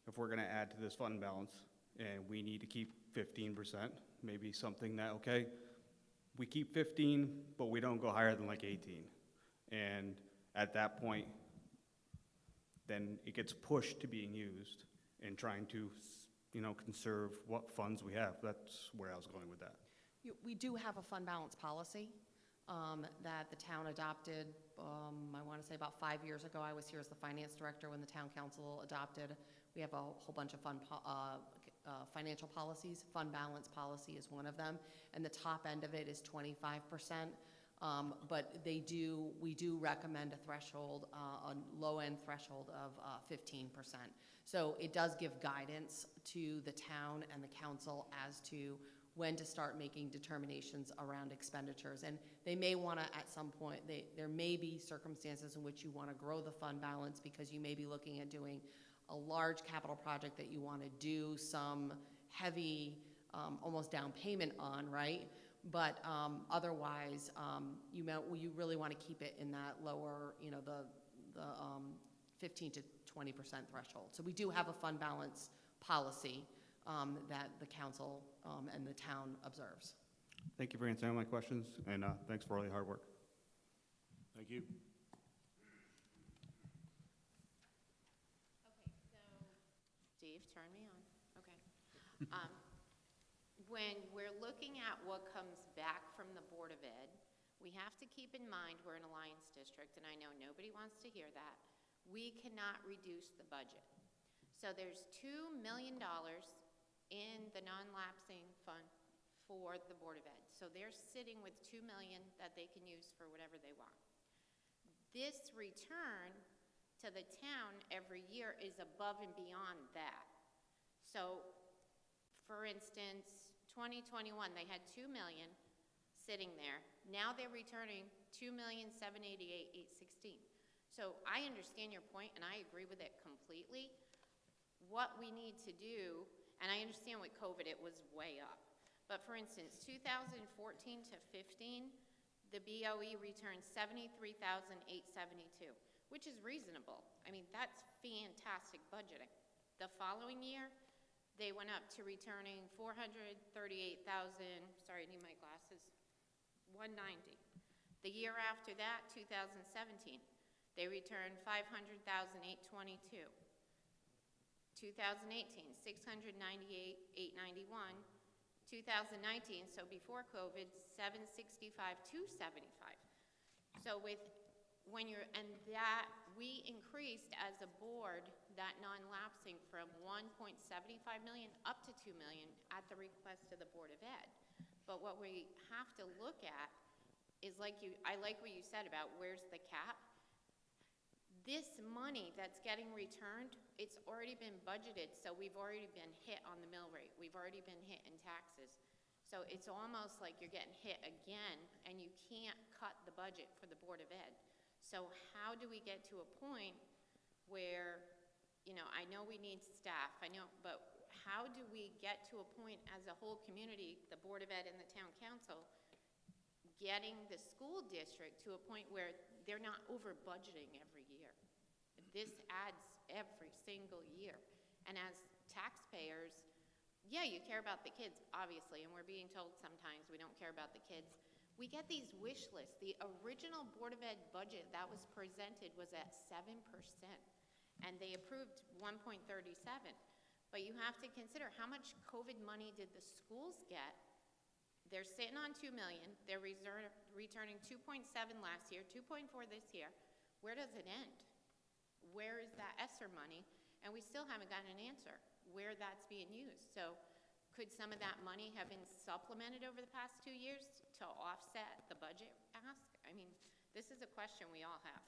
If we're going to add to this fund balance and we need to keep 15%, maybe something that, okay, we keep 15, but we don't go higher than like 18. And at that point, then it gets pushed to being used and trying to, conserve what funds we have. That's where I was going with that. We do have a fund balance policy that the town adopted, I want to say about 5 years ago. I was here as the finance director when the town council adopted. We have a whole bunch of financial policies. Fund balance policy is one of them, and the top end of it is 25%. But we do recommend a threshold, a low-end threshold of 15%. So it does give guidance to the town and the council as to when to start making determinations around expenditures. And they may want to, at some point, there may be circumstances in which you want to grow the fund balance because you may be looking at doing a large capital project that you want to do some heavy, almost down payment on, right? But otherwise, you really want to keep it in that lower, the 15 to 20% threshold. So we do have a fund balance policy that the council and the town observes. Thank you for answering my questions, and thanks for all your hard work. Thank you. Okay, so, Steve, turn me on. Okay. When we're looking at what comes back from the Board of Ed, we have to keep in mind we're an alliance district, and I know nobody wants to hear that. We cannot reduce the budget. So there's $2 million in the non-lapsing fund for the Board of Ed. So they're sitting with $2 million that they can use for whatever they want. This return to the town every year is above and beyond that. So, for instance, 2021, they had $2 million sitting there. Now they're returning $2,788,816. So I understand your point, and I agree with it completely. What we need to do, and I understand with COVID, it was way up. But for instance, 2014 to 15, the BOE returned $73,872, which is reasonable. I mean, that's fantastic budgeting. The following year, they went up to returning $438,000, sorry, I need my glasses, $190. The year after that, 2017, they returned $500,822. 2018, $698,891. 2019, so before COVID, $765,275. So we increased as a board that non-lapsing from $1.75 million up to $2 million at the request of the Board of Ed. But what we have to look at is I like what you said about where's the cap. This money that's getting returned, it's already been budgeted, so we've already been hit on the mill rate. We've already been hit in taxes. So it's almost like you're getting hit again, and you can't cut the budget for the Board of Ed. So how do we get to a point where, I know we need staff, but how do we get to a point as a whole community, the Board of Ed and the town council, getting the school district to a point where they're not over budgeting every year? This adds every single year. And as taxpayers, yeah, you care about the kids, obviously, and we're being told sometimes we don't care about the kids. We get these wish lists. The original Board of Ed budget that was presented was at 7%, and they approved 1.37. But you have to consider how much COVID money did the schools get? They're sitting on $2 million. They're returning 2.7 last year, 2.4 this year. Where does it end? Where is that Esser money? And we still haven't gotten an answer where that's being used. So could some of that money have been supplemented over the past 2 years to offset the budget ask? I mean, this is a question we all have.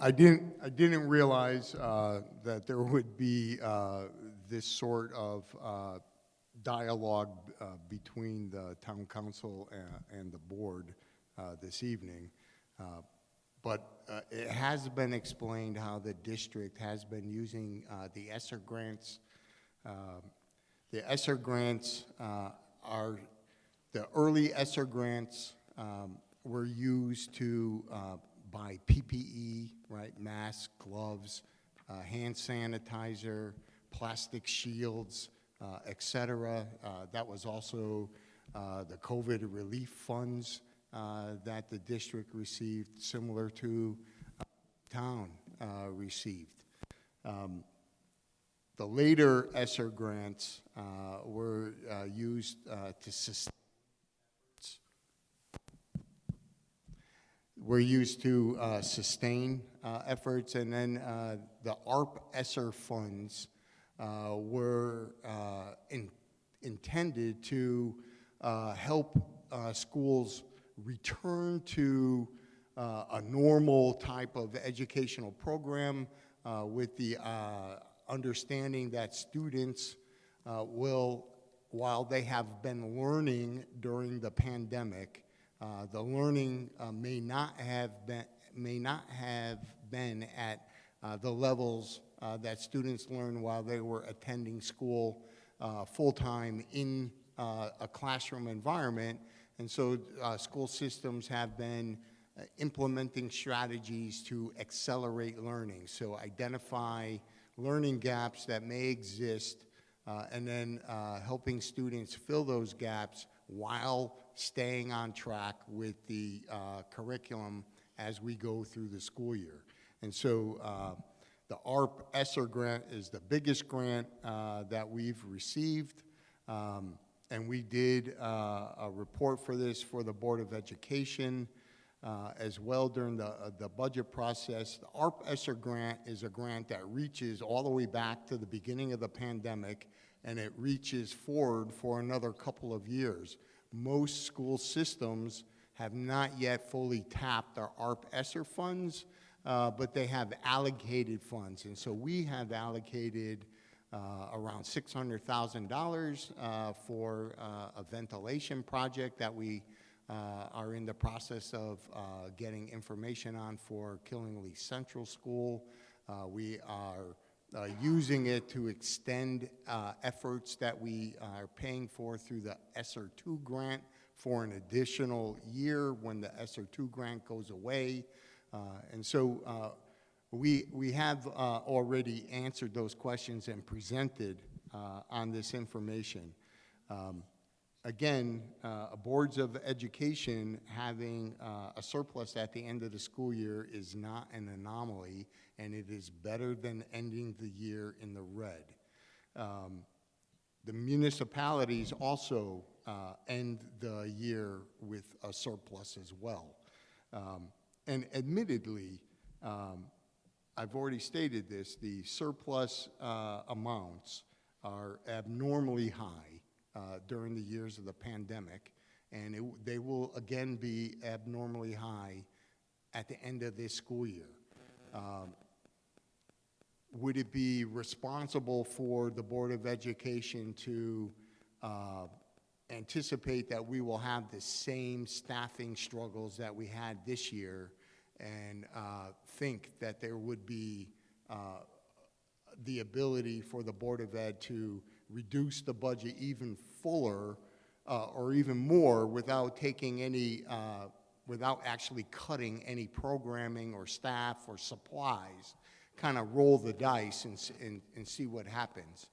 I didn't realize that there would be this sort of dialogue between the town council and the board this evening. But it has been explained how the district has been using the Esser grants. The Esser grants are, the early Esser grants were used to buy PPE, right? Masks, gloves, hand sanitizer, plastic shields, et cetera. That was also the COVID relief funds that the district received, similar to town received. The later Esser grants were used to sustain efforts, and then the Arp Esser funds were intended to help schools return to a normal type of educational program with the understanding that students while they have been learning during the pandemic, the learning may not have been at the levels that students learned while they were attending school full-time in a classroom environment. And so school systems have been implementing strategies to accelerate learning. So identify learning gaps that may exist, and then helping students fill those gaps while staying on track with the curriculum as we go through the school year. And so the Arp Esser Grant is the biggest grant that we've received. And we did a report for this for the Board of Education as well during the budget process. The Arp Esser Grant is a grant that reaches all the way back to the beginning of the pandemic, and it reaches forward for another couple of years. Most school systems have not yet fully tapped our Arp Esser funds, but they have allocated funds. And so we have allocated around $600,000 for a ventilation project that we are in the process of getting information on for Killingly Central School. We are using it to extend efforts that we are paying for through the ESSER 2 grant for an additional year when the ESSER 2 grant goes away. And so we have already answered those questions and presented on this information. Again, boards of education having a surplus at the end of the school year is not an anomaly, and it is better than ending the year in the red. The municipalities also end the year with a surplus as well. And admittedly, I've already stated this, the surplus amounts are abnormally high during the years of the pandemic, and they will again be abnormally high at the end of this school year. Would it be responsible for the Board of Education to anticipate that we will have the same staffing struggles that we had this year and think that there would be the ability for the Board of Ed to reduce the budget even fuller or even more without taking any, without actually cutting any programming or staff or supplies, kind of roll the dice and see what happens.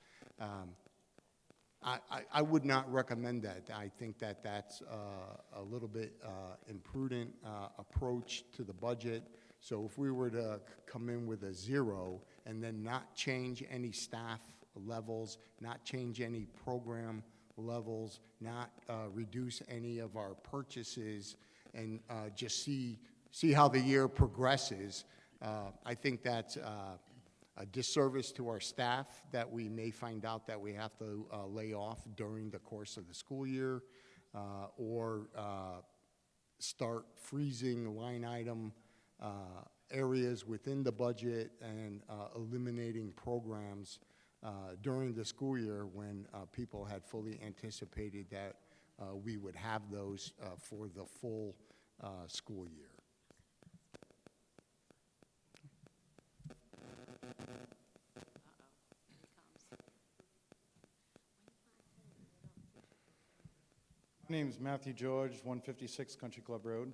I would not recommend that. I think that that's a little bit imprudent approach to the budget. So if we were to come in with a 0 and then not change any staff levels, not change any program levels, not reduce any of our purchases, and just see how the year progresses, I think that's a disservice to our staff that we may find out that we have to lay off during the course of the school year, or start freezing line item areas within the budget and eliminating programs during the school year when people had fully anticipated that we would have those for the full school year. My name is Matthew George, 156 Country Club Road.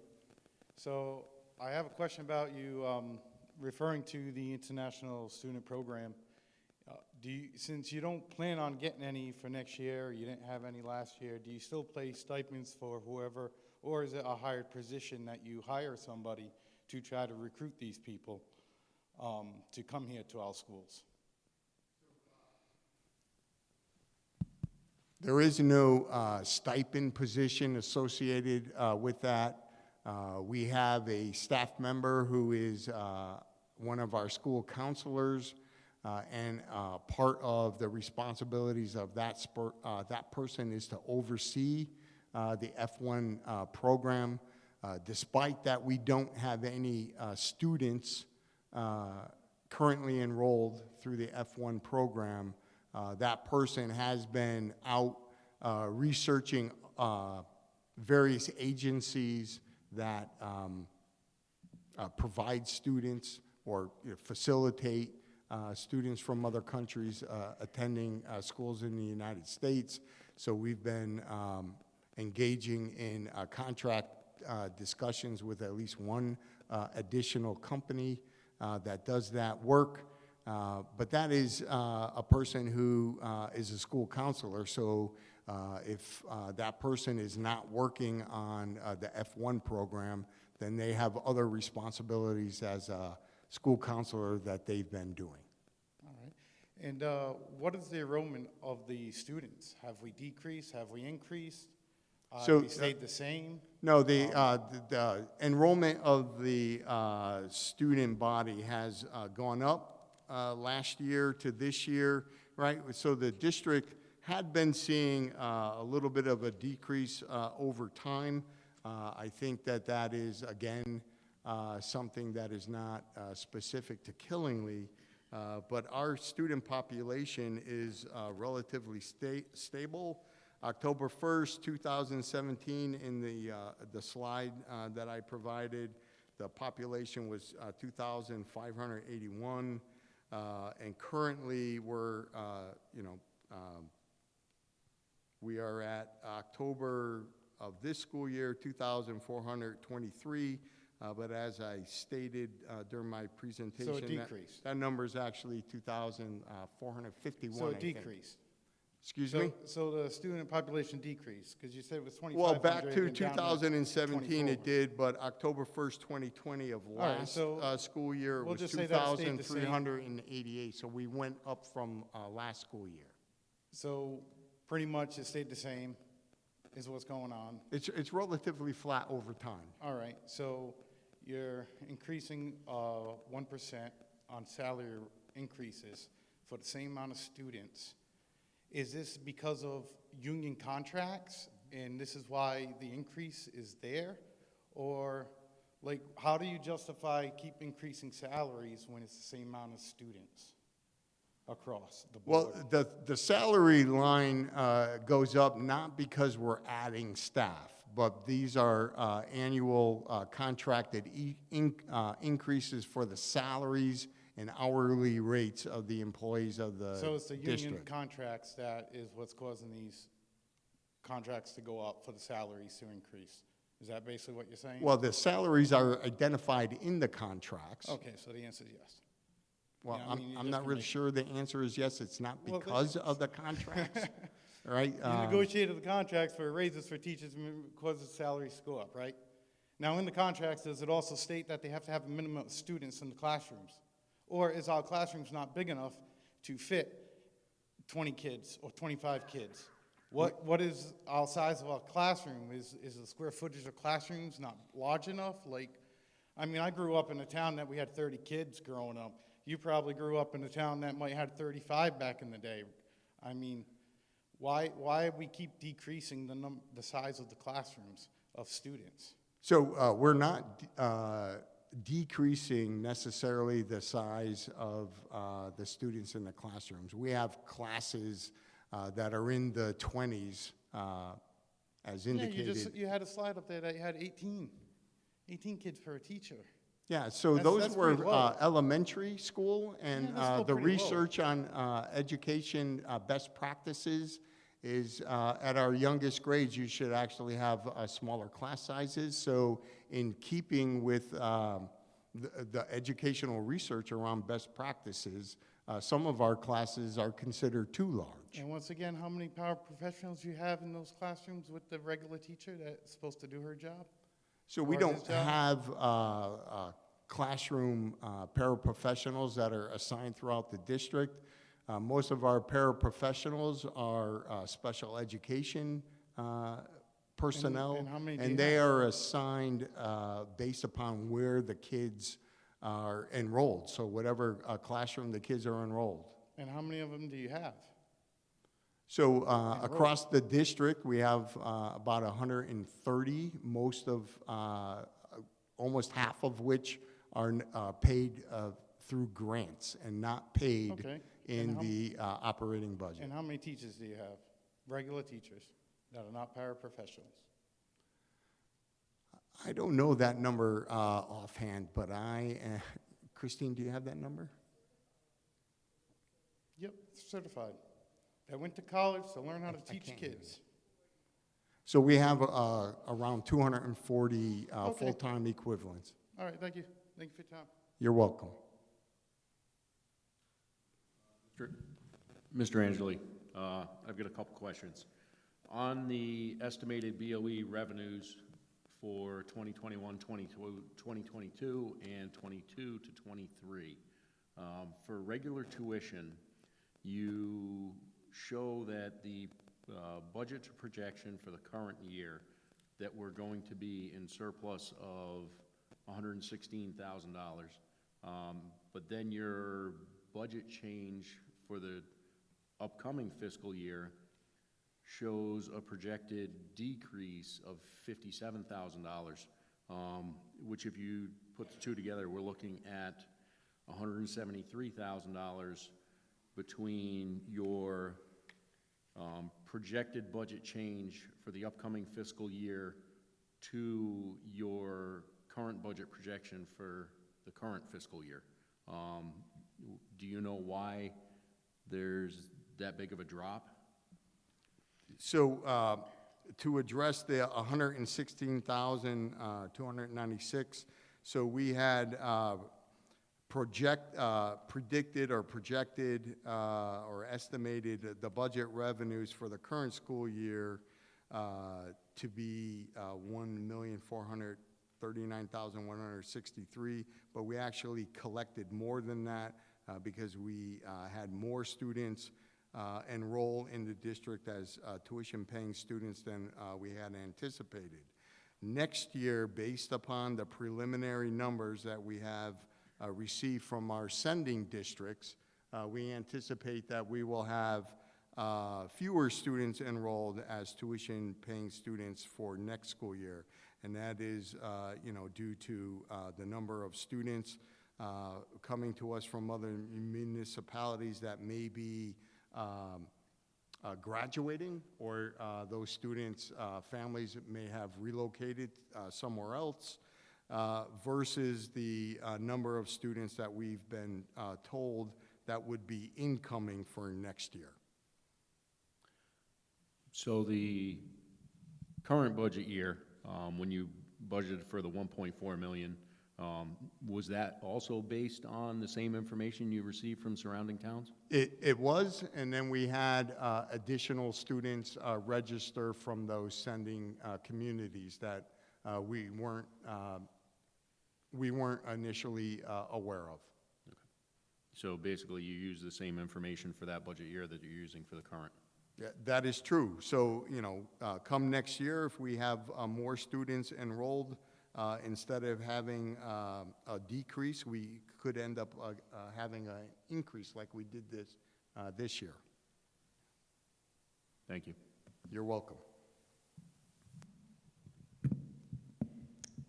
So I have a question about you referring to the International Student Program. Since you don't plan on getting any for next year, you didn't have any last year, do you still pay stipends for whoever, or is it a hired position that you hire somebody to try to recruit these people to come here to our schools? There is no stipend position associated with that. We have a staff member who is one of our school counselors, and part of the responsibilities of that person is to oversee the F1 program. Despite that, we don't have any students currently enrolled through the F1 program. That person has been out researching various agencies that provide students or facilitate students from other countries attending schools in the United States. So we've been engaging in contract discussions with at least one additional company that does that work. But that is a person who is a school counselor. So if that person is not working on the F1 program, then they have other responsibilities as a school counselor that they've been doing. All right. And what is the enrollment of the students? Have we decreased? Have we increased? So, Have we stayed the same? No, the enrollment of the student body has gone up last year to this year, right? So the district had been seeing a little bit of a decrease over time. I think that is, again, something that is not specific to Killingly, but our student population is relatively stable. October 1st, 2017, in the slide that I provided, the population was 2,581, and currently we are at October of this school year, 2,423, but as I stated during my presentation, So it decreased. that number is actually 2,451. So I it think. decreased. Excuse me? So the student population decreased, because you said it was 2,500. Well, back to and down 2017 it 24. did, but October 1st, 2020 of right, last so school year we'll was just say that it stayed the same. 2,388, so we went up from last school year. So pretty much it stayed the same, is what's going on. It's relatively flat over time. All right, so you're increasing 1% on salary increases for the same amount of students. Is this because of union contracts, and this is why the increase is there? Or, like, how do you justify keep increasing salaries when it's the same amount of students across the board? Well, the salary line goes up not because we're adding staff, but these are annual contracted increases for the salaries and hourly rates of the employees of the So it's the union district. contracts that is what's causing these contracts to go up for the salaries to increase. Is that basically what you're saying? Well, the salaries are identified in the contracts. Okay, so the answer is yes. Well, Yeah, I mean, you're I'm just not really gonna- sure the answer is yes, it's not Well, because of the contracts, right? You negotiated the contracts for raises for teachers because the salaries go up, right? Now, in the contracts, does it also state that they have to have a minimum of students in the classrooms? Or is our classrooms not big enough to fit 20 kids or 25 kids? What is our size of our classroom? Is the square footage of classrooms not large enough? Like, I mean, I grew up in a town that we had 30 kids growing up. You probably grew up in a town that might have 35 back in the day. I mean, why we keep decreasing the size of the classrooms of students? So we're not decreasing necessarily the size of the students in the classrooms. We have classes that are in the 20s, as indicated. Yeah, you had a slide up there that you had 18 kids per teacher. Yeah, so That's those were pretty low. elementary school, and Yeah, that's still the pretty low. research on education best practices is at our youngest grades, you should actually have smaller class sizes. So in keeping with the educational research around best practices, some of our classes are considered too large. And once again, how many paraprofessionals you have in those classrooms with the regular teacher that's supposed to do her job? So we Or don't his job? have classroom paraprofessionals that are assigned throughout the district. Most of our paraprofessionals are special education personnel. and how many do and you they have? are assigned based upon where the kids are enrolled. So whatever classroom the kids are enrolled. And how many of them do you have? So across the district, we have about 130, most of, almost half of which are paid through grants and not paid Okay. in And how- the operating budget. And how many teachers do you have? Regular teachers that are not paraprofessionals? I don't know that number offhand, but Christine, do you have that number? Yep, certified. That went to college to learn how to I teach can't hear kids. So we have around 240 Okay. full-time equivalents. All right, thank you. Thank you for your time. You're welcome. Mr. Angeli, I've got a couple questions. On the estimated BOE revenues for 2021, 2022, and 22 to 23, for regular tuition, you show that the budget projection for the current year that we're going to be in surplus of $116,000. But then your budget change for the upcoming fiscal year shows a projected decrease of $57,000, which if you put the two together, we're looking at $173,000 between your projected budget change for the upcoming fiscal year to your current budget projection for the current fiscal year. Do you know why there's that big of a drop? So to address the 116,296, so we had predicted or projected or estimated the budget revenues for the current school year to be 1,439,163, but we actually collected more than that because we had more students enroll in the district as tuition-paying students than we had anticipated. Next year, based upon the preliminary numbers that we have received from our sending districts, we anticipate that we will have fewer students enrolled as tuition-paying students for next school year. And that is, due to the number of students coming to us from other municipalities that may be graduating, or those students' families may have relocated somewhere else, versus the number of students that we've been told that would be incoming for next year. So the current budget year, when you budgeted for the 1.4 million, was that also based on the same information you received from surrounding towns? It was, and then we had additional students register from those sending communities that we weren't initially aware of. So basically, you use the same information for that budget year that you're using for the current? Yeah, that is true. So, come next year, if we have more students enrolled, instead of having a decrease, we could end up having an increase like we did this year. Thank you. You're welcome.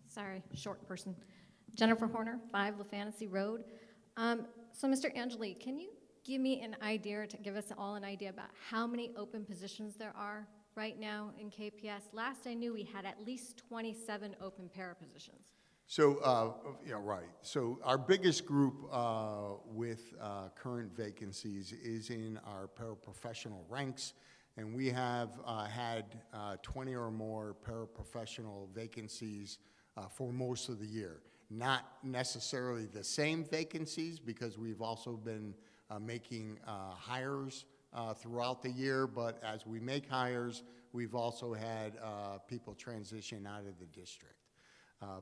Sorry, short person. Jennifer Horner, 5 LaFantasy Road. So, Mr. Angeli, can you give me an idea, to give us all an idea about how many open positions there are right now in KPS? Last I knew, we had at least 27 open para positions. So, right. So our biggest group with current vacancies is in our paraprofessional ranks, and we have had 20 or more paraprofessional vacancies for most of the year. Not necessarily the same vacancies, because we've also been making hires throughout the year, but as we make hires, we've also had people transition out of the district.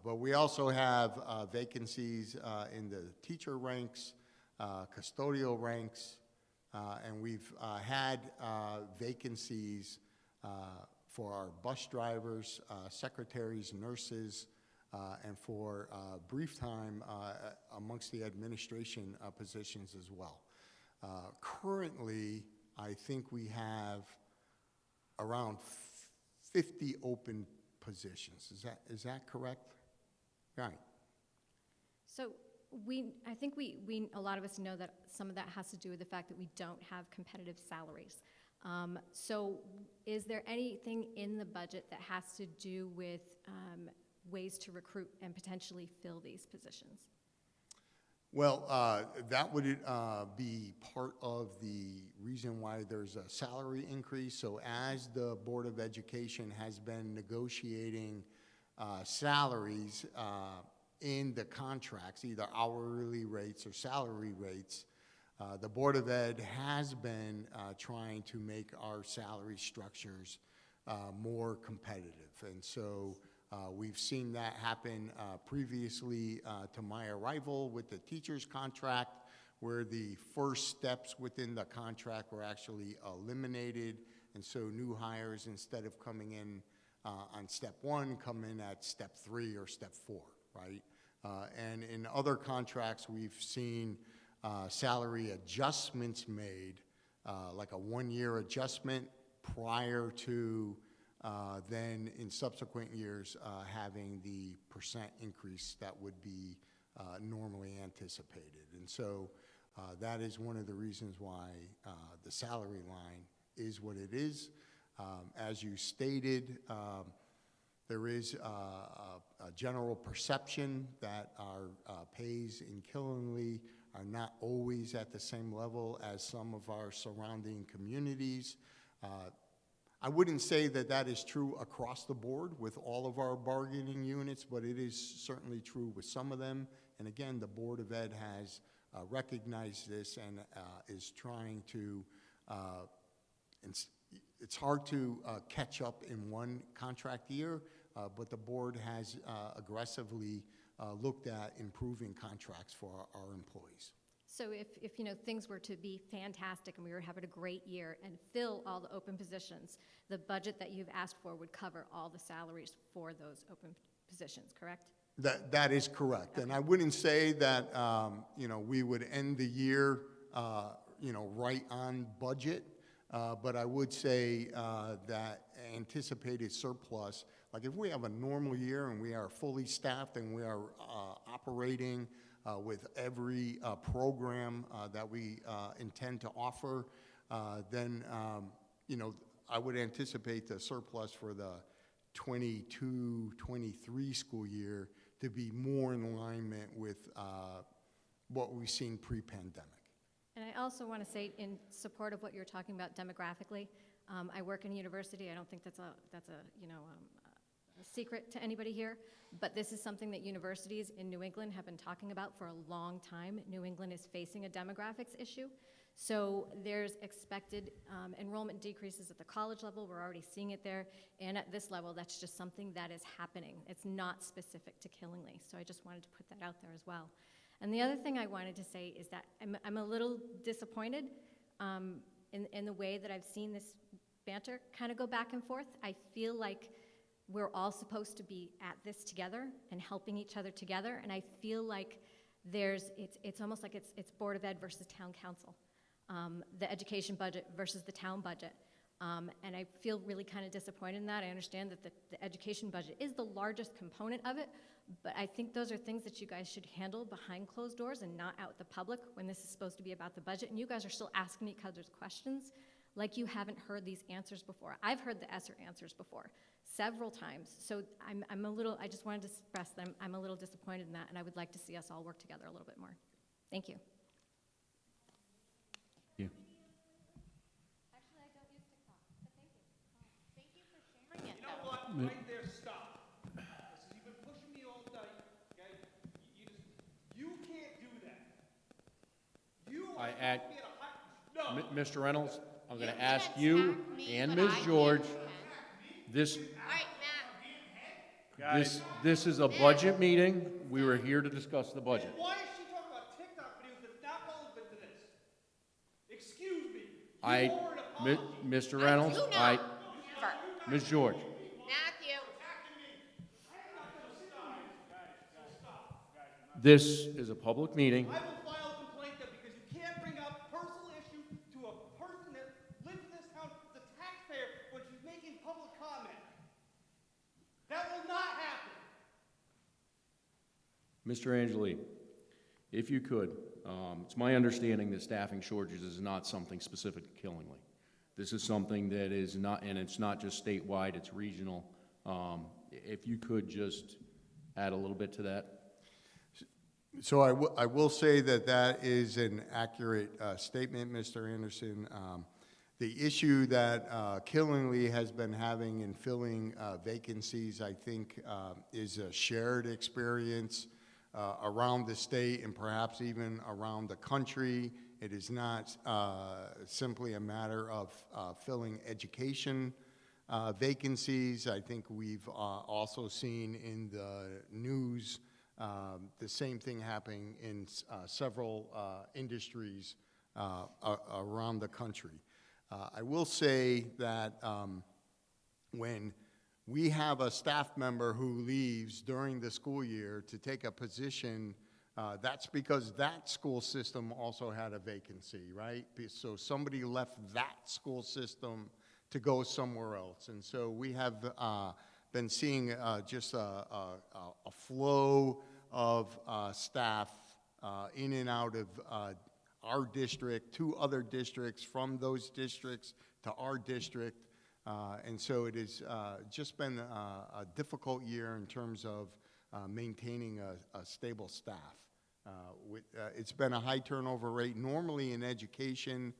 But we also have vacancies in the teacher ranks, custodial ranks, and we've had vacancies for our bus drivers, secretaries, nurses, and for brief time amongst the administration positions as well. Currently, I think we have around 50 open positions. Is that correct? Right. So I think a lot of us know that some of that has to do with the fact that we don't have competitive salaries. So is there anything in the budget that has to do with ways to recruit and potentially fill these positions? Well, that would be part of the reason why there's a salary increase. So as the Board of Education has been negotiating salaries in the contracts, either hourly rates or salary rates, the Board of Ed has been trying to make our salary structures more competitive. And so we've seen that happen previously to my arrival with the teacher's contract, where the first steps within the contract were actually eliminated. And so new hires, instead of coming in on step 1, come in at step 3 or step 4, right? And in other contracts, we've seen salary adjustments made, like a 1-year adjustment prior to then in subsequent years having the percent increase that would be normally anticipated. And so that is one of the reasons why the salary line is what it is. As you stated, there is a general perception that our pays in Killingly are not always at the same level as some of our surrounding communities. I wouldn't say that that is true across the board with all of our bargaining units, but it is certainly true with some of them. And again, the Board of Ed has recognized this and is trying to, it's hard to catch up in one contract year, but the board has aggressively looked at improving contracts for our employees. So if things were to be fantastic and we were having a great year and fill all the open positions, the budget that you've asked for would cover all the salaries for those open positions, correct? That is correct. Okay. And I wouldn't say that, we would end the year, right on budget, but I would say that anticipated surplus, like if we have a normal year and we are fully staffed and we are operating with every program that we intend to offer, then, I would anticipate the surplus for the 22-23 school year to be more in alignment with what we've seen pre-pandemic. And I also want to say, in support of what you're talking about demographically, I work in a university. I don't think that's a secret to anybody here, but this is something that universities in New England have been talking about for a long time. New England is facing a demographics issue. So there's expected enrollment decreases at the college level. We're already seeing it there. And at this level, that's just something that is happening. It's not specific to Killingly. So I just wanted to put that out there as well. And the other thing I wanted to say is that I'm a little disappointed in the way that I've seen this banter kind of go back and forth. I feel like we're all supposed to be at this together and helping each other together. And I feel like it's almost like it's Board of Ed versus Town Council. The education budget versus the town budget. And I feel really kind of disappointed in that. I understand that the education budget is the largest component of it, but I think those are things that you guys should handle behind closed doors and not out with the public when this is supposed to be about the budget. And you guys are still asking each other's questions like you haven't heard these answers before. I've heard the Esser answers before several times. So I just wanted to express that I'm a little disappointed in that, and I would like to see us all work together a little bit more. Thank you. Right there, stop. You've been pushing me all night, okay? You can't do that. You are supposed to be at a high... No. Mr. Reynolds, I'm going to ask you and Ms. George, this is a budget meeting. We were here to discuss the budget. Why is she talking about TikTok videos that's not relevant to this? Excuse me. Mr. Reynolds, Ms. George. This is a public meeting. I will file a complaint then because you can't bring up personal issue to a person that lives in this town, the taxpayer, when she's making public comment. That will not happen. Mr. Angeli, If you could, it's my understanding that staffing shortages is not something specific to Killingly. This is something that is not, and it's not just statewide, it's regional. If you could just add a little bit to that. So I will say that that is an accurate statement, Mr. Anderson. The issue that Killingly has been having in filling vacancies, I think, is a shared experience around the state and perhaps even around the country. It is not simply a matter of filling education vacancies. I think we've also seen in the news the same thing happening in several industries around the country. I will say that when we have a staff member who leaves during the school year to take a position, that's because that school system also had a vacancy, right? So somebody left that school system to go somewhere else. And so we have been seeing just a flow of staff in and out of our district to other districts, from those districts to our district. And so it has just been a difficult year in terms of maintaining a stable staff. It's been a high turnover rate. Normally in education,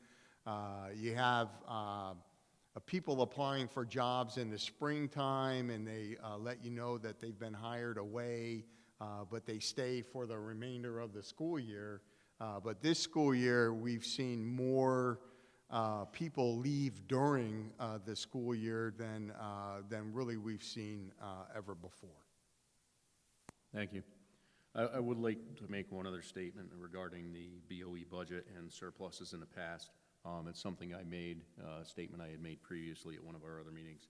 you have people applying for jobs in the springtime, and they let you know that they've been hired away, but they stay for the remainder of the school year. But this school year, we've seen more people leave during the school year than really we've seen ever before. Thank you. I would like to make one other statement regarding the BOE budget and surpluses in the past. It's something I made, a statement I had made previously at one of our other meetings.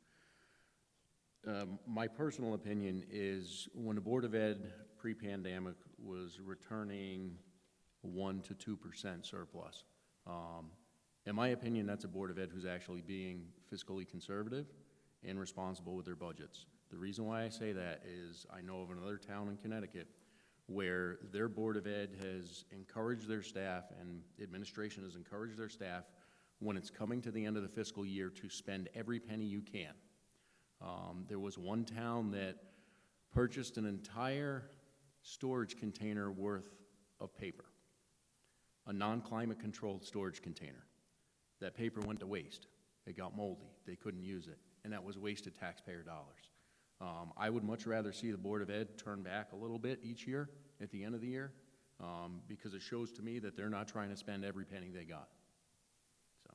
My personal opinion is when the Board of Ed pre-pandemic was returning 1% to 2% surplus, in my opinion, that's a Board of Ed who's actually being fiscally conservative and responsible with their budgets. The reason why I say that is I know of another town in Connecticut where their Board of Ed has encouraged their staff, and administration has encouraged their staff when it's coming to the end of the fiscal year to spend every penny you can. There was one town that purchased an entire storage container worth of paper, a non-climate controlled storage container. That paper went to waste. It got moldy. They couldn't use it, and that was wasted taxpayer dollars. I would much rather see the Board of Ed turn back a little bit each year at the end of the year, because it shows to me that they're not trying to spend every penny they got. So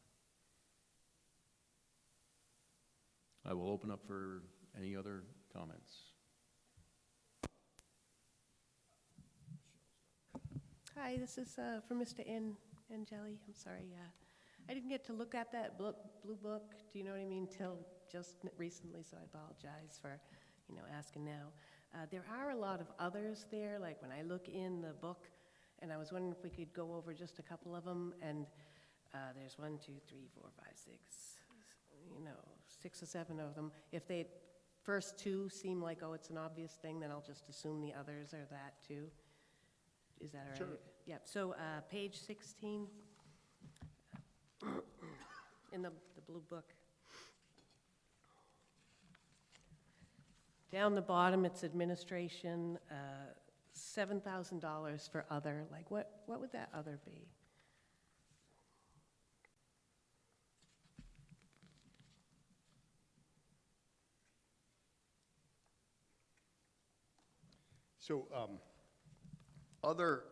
I will open up for any other comments. Hi, this is for Mr. Angeli. I'm sorry. I didn't get to look at that blue book, do you know what I mean, till just recently, so I apologize for, asking now. There are a lot of others there, like when I look in the book, and I was wondering if we could go over just a couple of them, and there's 1, 2, 3, 4, 5, 6, 6 or 7 of them. If they first two seem like, oh, it's an obvious thing, then I'll just assume the others are that too. Is that all right? Sure. Yep, so page 16 in the blue book. Down the bottom, it's administration, $7,000 for other. Like, what would that other be? So other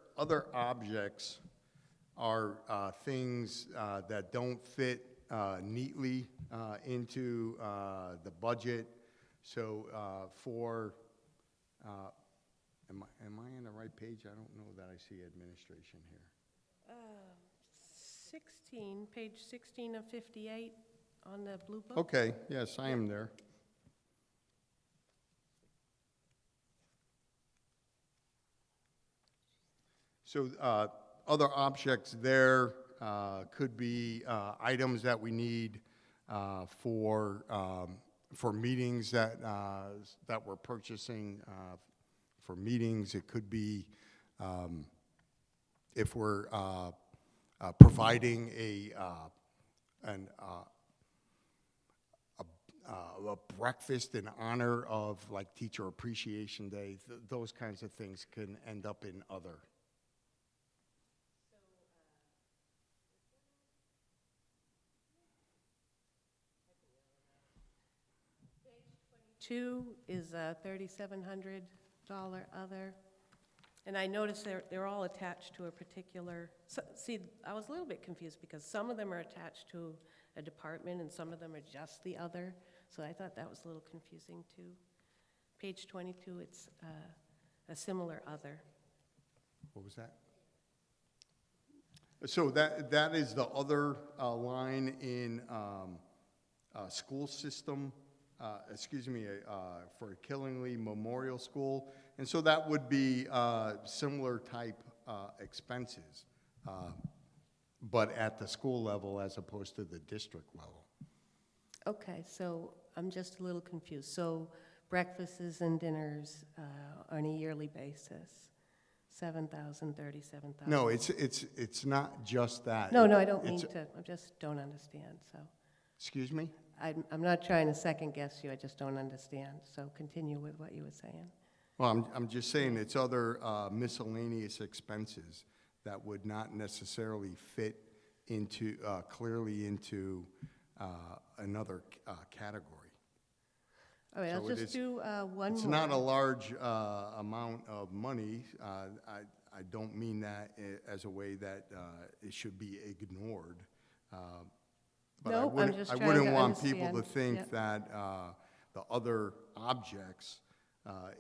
objects are things that don't fit neatly into the budget. So am I on the right page? I don't know that I see administration here. 16, page 16 of 58 on the blue book. Okay, yes, I am there. So other objects there could be items that we need for meetings that we're purchasing for meetings. It could be if we're providing a breakfast in honor of like Teacher Appreciation Day, those kinds of things can end up in other. Two is a $3,700 other. And I noticed they're all attached to a particular, see, I was a little bit confused because some of them are attached to a department and some of them are just the other. So I thought that was a little confusing too. Page 22, it's a similar other. What was that? So that is the other line in school system, for Killingly Memorial School. And so that would be similar type expenses, but at the school level as opposed to the district level. Okay, so I'm just a little confused. So breakfasts and dinners on a yearly basis, 7,000, 37,000. No, it's not just that. No, I don't mean to. I just don't understand, so. Excuse me? I'm not trying to second guess you, I just don't understand. So continue with what you were saying. Well, I'm just saying it's other miscellaneous expenses that would not necessarily fit into, clearly into another category. All right, I'll So just do one more. It's not a large amount of money. I don't mean that as a way that it should be ignored. But No, I'm just I trying wouldn't to want people to understand. think Yep. that the other objects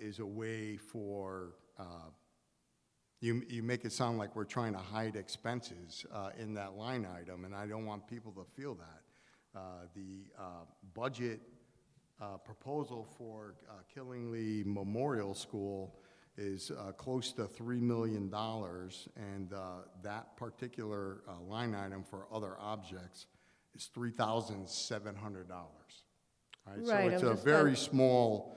is a way for, you make it sound like we're trying to hide expenses in that line item, and I don't want people to feel that. The budget proposal for Killingly Memorial School is close to $3 million, and that particular line item for other objects is $3,700. Right, So it's I'm a just very small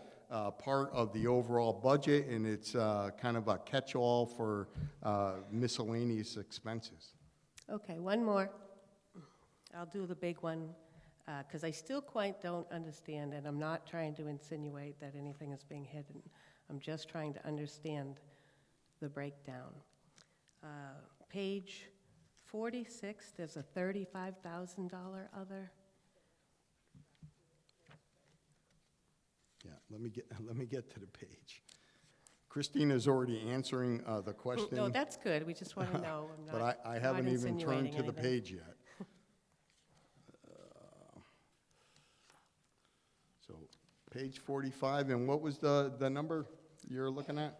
part of the overall budget, and it's kind of a catch-all for miscellaneous expenses. Okay, one more. I'll do the big one, because I still quite don't understand, and I'm not trying to insinuate that anything is being hidden. I'm just trying to understand the breakdown. Page 46, there's a $35,000 other. Yeah, let me get to the page. Christina's already answering the question. No, that's good, we just want to know. I'm But not- I not haven't even turned insinuating to the anything. page yet. So, page 45, and what was the number you're looking at?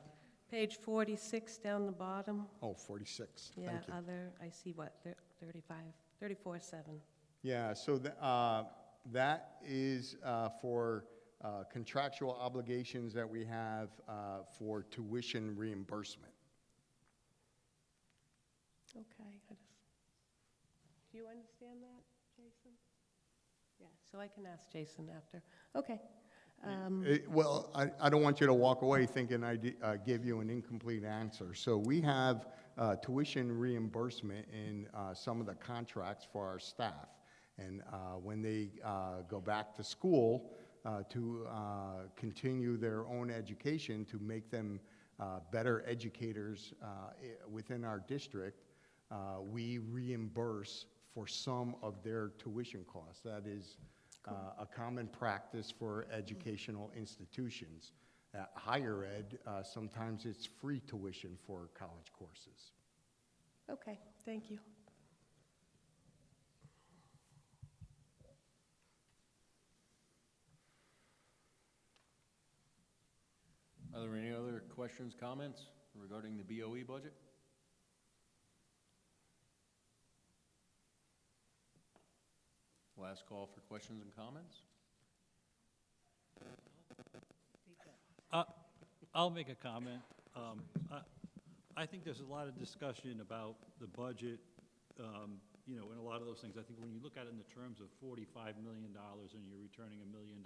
Page 46 down the bottom. Oh, 46, Yeah, thank you. other, I see what, 34.7. Yeah, so that is for contractual obligations that we have for tuition reimbursement. Okay, do you understand that, Jason? Yeah, so I can ask Jason after. Okay. Well, I don't want you to walk away thinking I gave you an incomplete answer. So we have tuition reimbursement in some of the contracts for our staff. And when they go back to school to continue their own education, to make them better educators within our district, we reimburse for some of their tuition costs. That is a common practice for educational institutions. At higher ed, sometimes it's free tuition for college courses. Okay, thank you. Are there any other questions, comments regarding the BOE budget? Last call for questions and comments. I'll make a comment. I think there's a lot of discussion about the budget, and a lot of those things. I think when you look at it in the terms of $45 million and you're returning $1 million,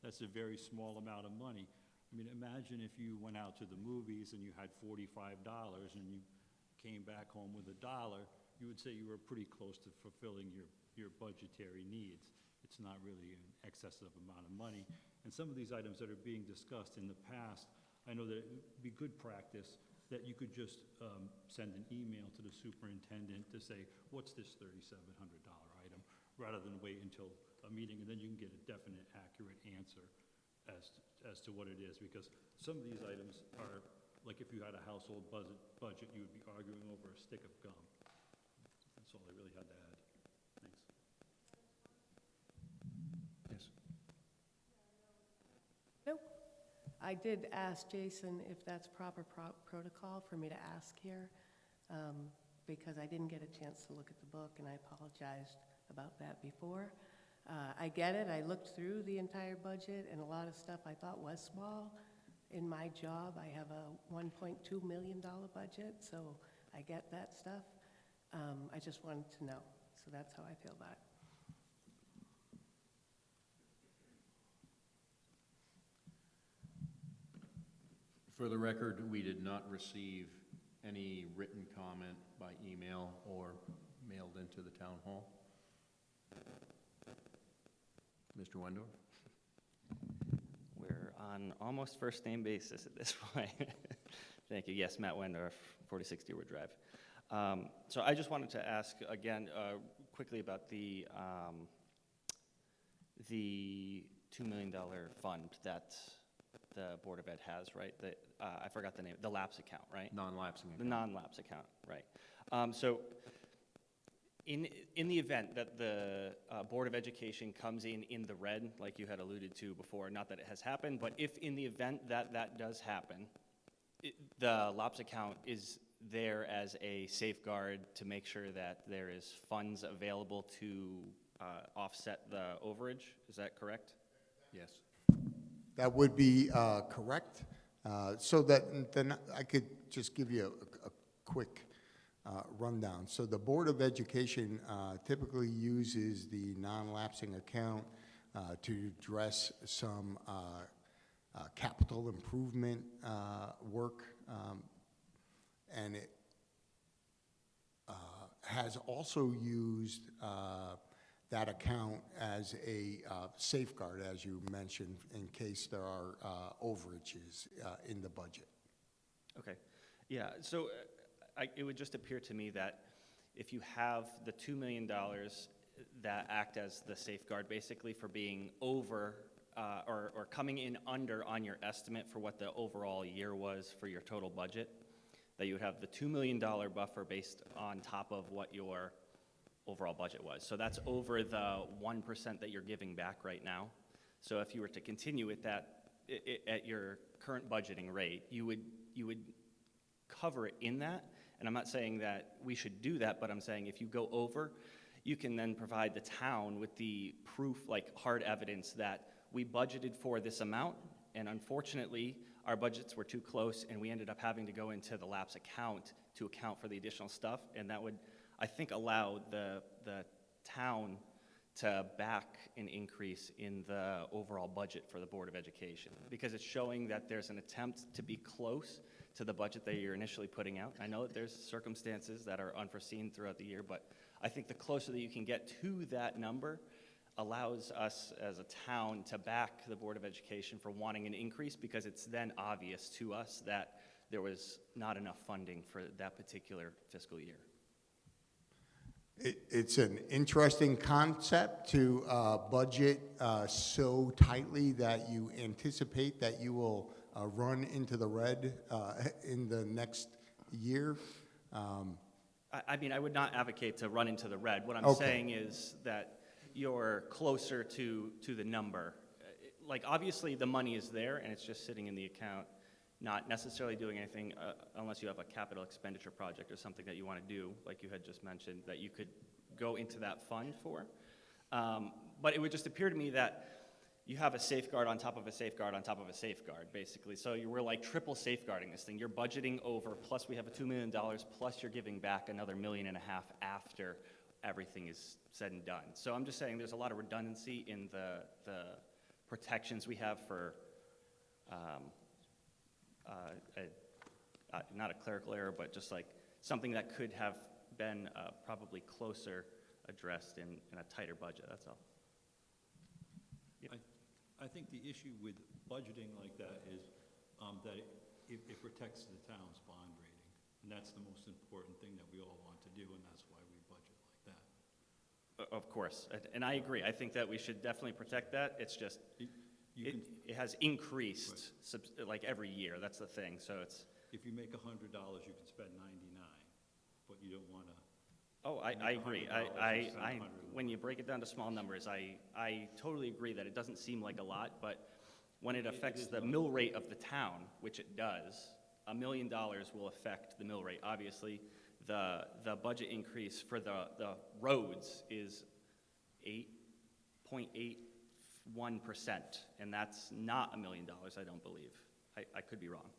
that's a very small amount of money. I mean, imagine if you went out to the movies and you had $45 and you came back home with $1, you would say you were pretty close to fulfilling your budgetary needs. It's not really an excessive amount of money. And some of these items that are being discussed in the past, I know that it would be good practice that you could just send an email to the superintendent to say, what's this $3,700 item, rather than wait until a meeting, and then you can get a definite, accurate answer as to what it is, because some of these items are, like if you had a household budget, you would be arguing over a stick of gum. That's all I really had to add. Thanks. Yes. Nope. I did ask Jason if that's proper protocol for me to ask here, because I didn't get a chance to look at the book, and I apologized about that before. I get it. I looked through the entire budget, and a lot of stuff I thought was small. In my job, I have a $1.2 million budget, so I get that stuff. I just wanted to know, so that's how I feel about it. For the record, we did not receive any written comment by email or mailed into the town hall. Mr. Wendorf? We're on almost first name basis at this point. Thank you. Yes, Matt Wendorf, 4060 Wood Drive. So I just wanted to ask again quickly about the $2 million fund that the Board of Ed has, right? I forgot the name, the lapse account, right? Non-lapsing account. The non-lapse account, right. So in the event that the Board of Education comes in the red, like you had alluded to before, not that it has happened, but if in the event that that does happen, the lapse account is there as a safeguard to make sure that there is funds available to offset the overage. Is that correct? Yes. That would be correct. So that then I could just give you a quick rundown. So the Board of Education typically uses the non-lapsing account to address some capital improvement work, and it has also used that account as a safeguard, as you mentioned, in case there are overages in the budget. Okay. Yeah, so it would just appear to me that if you have the $2 million that act as the safeguard basically for being over or coming in under on your estimate for what the overall year was for your total budget, that you would have the $2 million buffer based on top of what your overall budget was. So that's over the 1% that you're giving back right now. So if you were to continue with that at your current budgeting rate, you would cover it in that. And I'm not saying that we should do that, but I'm saying if you go over, you can then provide the town with the proof, like hard evidence that we budgeted for this amount, and unfortunately, our budgets were too close, and we ended up having to go into the lapse account to account for the additional stuff, and that would, I think, allow the town to back an increase in the overall budget for the Board of Education, because it's showing that there's an attempt to be close to the budget that you're initially putting out. I know that there's circumstances that are unforeseen throughout the year, but I think the closer that you can get to that number allows us as a town to back the Board of Education for wanting an increase, because it's then obvious to us that there was not enough funding for that particular fiscal year. It's an interesting concept to budget so tightly that you anticipate that you will run into the red in the next year. I mean, I would not advocate to run into the red. What I'm Okay. saying is that you're closer to the number. Like, obviously, the money is there, and it's just sitting in the account, not necessarily doing anything unless you have a capital expenditure project or something that you want to do, like you had just mentioned, that you could go into that fund for. But it would just appear to me that you have a safeguard on top of a safeguard on top of a safeguard, basically. So we're like triple safeguarding this thing. You're budgeting over, plus we have a $2 million, plus you're giving back another $1.5 million after everything is said and done. So I'm just saying there's a lot of redundancy in the protections we have for not a clerical error, but just like something that could have been probably closer addressed in a tighter budget, that's all. I think the issue with budgeting like that is that it protects the town's bond rating. And that's the most important thing that we all want to do, and that's why we budget like that. Of course, and I agree. I think that we should definitely protect that. It's just, it has increased like every year, that's the thing, so it's. If you make $100, you can spend 99, but you don't want to. Oh, I agree. When you break it down to small numbers, I totally agree that it doesn't seem like a lot, but when it affects the mill rate of the town, which it does, $1 million will affect the mill rate. Obviously, the budget increase for the roads is 8.81%, and that's not $1 million, I don't believe. I could be wrong.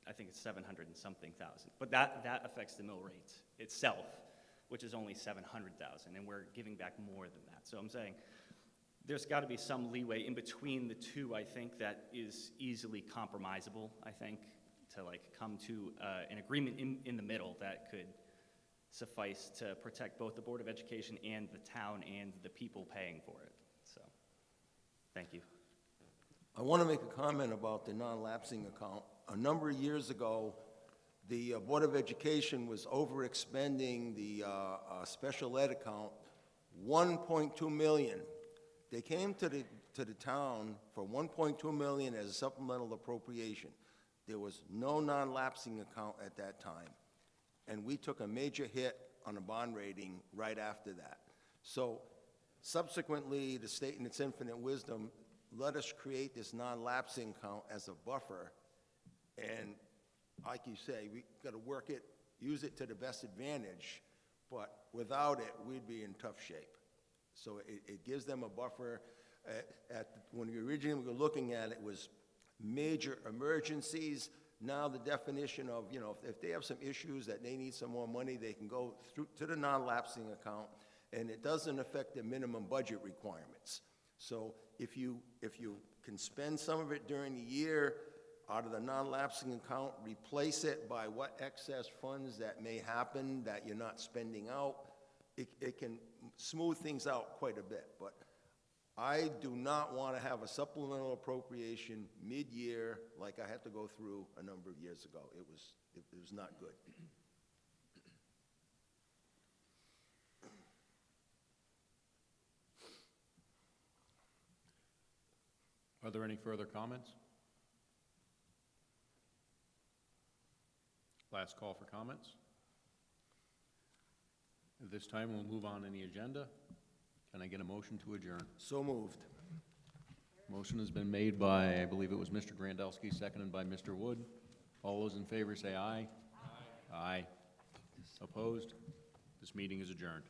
I think it's 700 and something thousand. But that affects the mill rate itself, which is only 700,000, and we're giving back more than that. So I'm saying there's got to be some leeway in between the two, I think, that is easily compromisable, I think, to like come to an agreement in the middle that could suffice to protect both the Board of Education and the town and the people paying for it. So, thank you. I want to make a comment about the non-lapsing account. A number of years ago, the Board of Education was overexpending the special ed account, $1.2 million. They came to the town for $1.2 million as a supplemental appropriation. There was no non-lapsing account at that time, and we took a major hit on a bond rating right after that. So subsequently, the state in its infinite wisdom let us create this non-lapsing account as a buffer, and like you say, we got to work it, use it to the best advantage, but without it, we'd be in tough shape. So it gives them a buffer. When we originally were looking at it, was major emergencies. Now the definition of, you know, if they have some issues that they need some more money, they can go through to the non-lapsing account, and it doesn't affect the minimum budget requirements. So if you can spend some of it during the year out of the non-lapsing account, replace it by what excess funds that may happen that you're not spending out, it can smooth things out quite a bit. But I do not want to have a supplemental appropriation mid-year like I had to go through a number of years ago. It was not good. Are there any further comments? Last call for comments. At this time, we'll move on in the agenda. Can I get a motion to adjourn? So moved. Motion has been made by, I believe it was Mr. Grandelsky, seconded by Mr. Wood. All those in favor say aye. Aye. Aye. Opposed? This meeting is adjourned.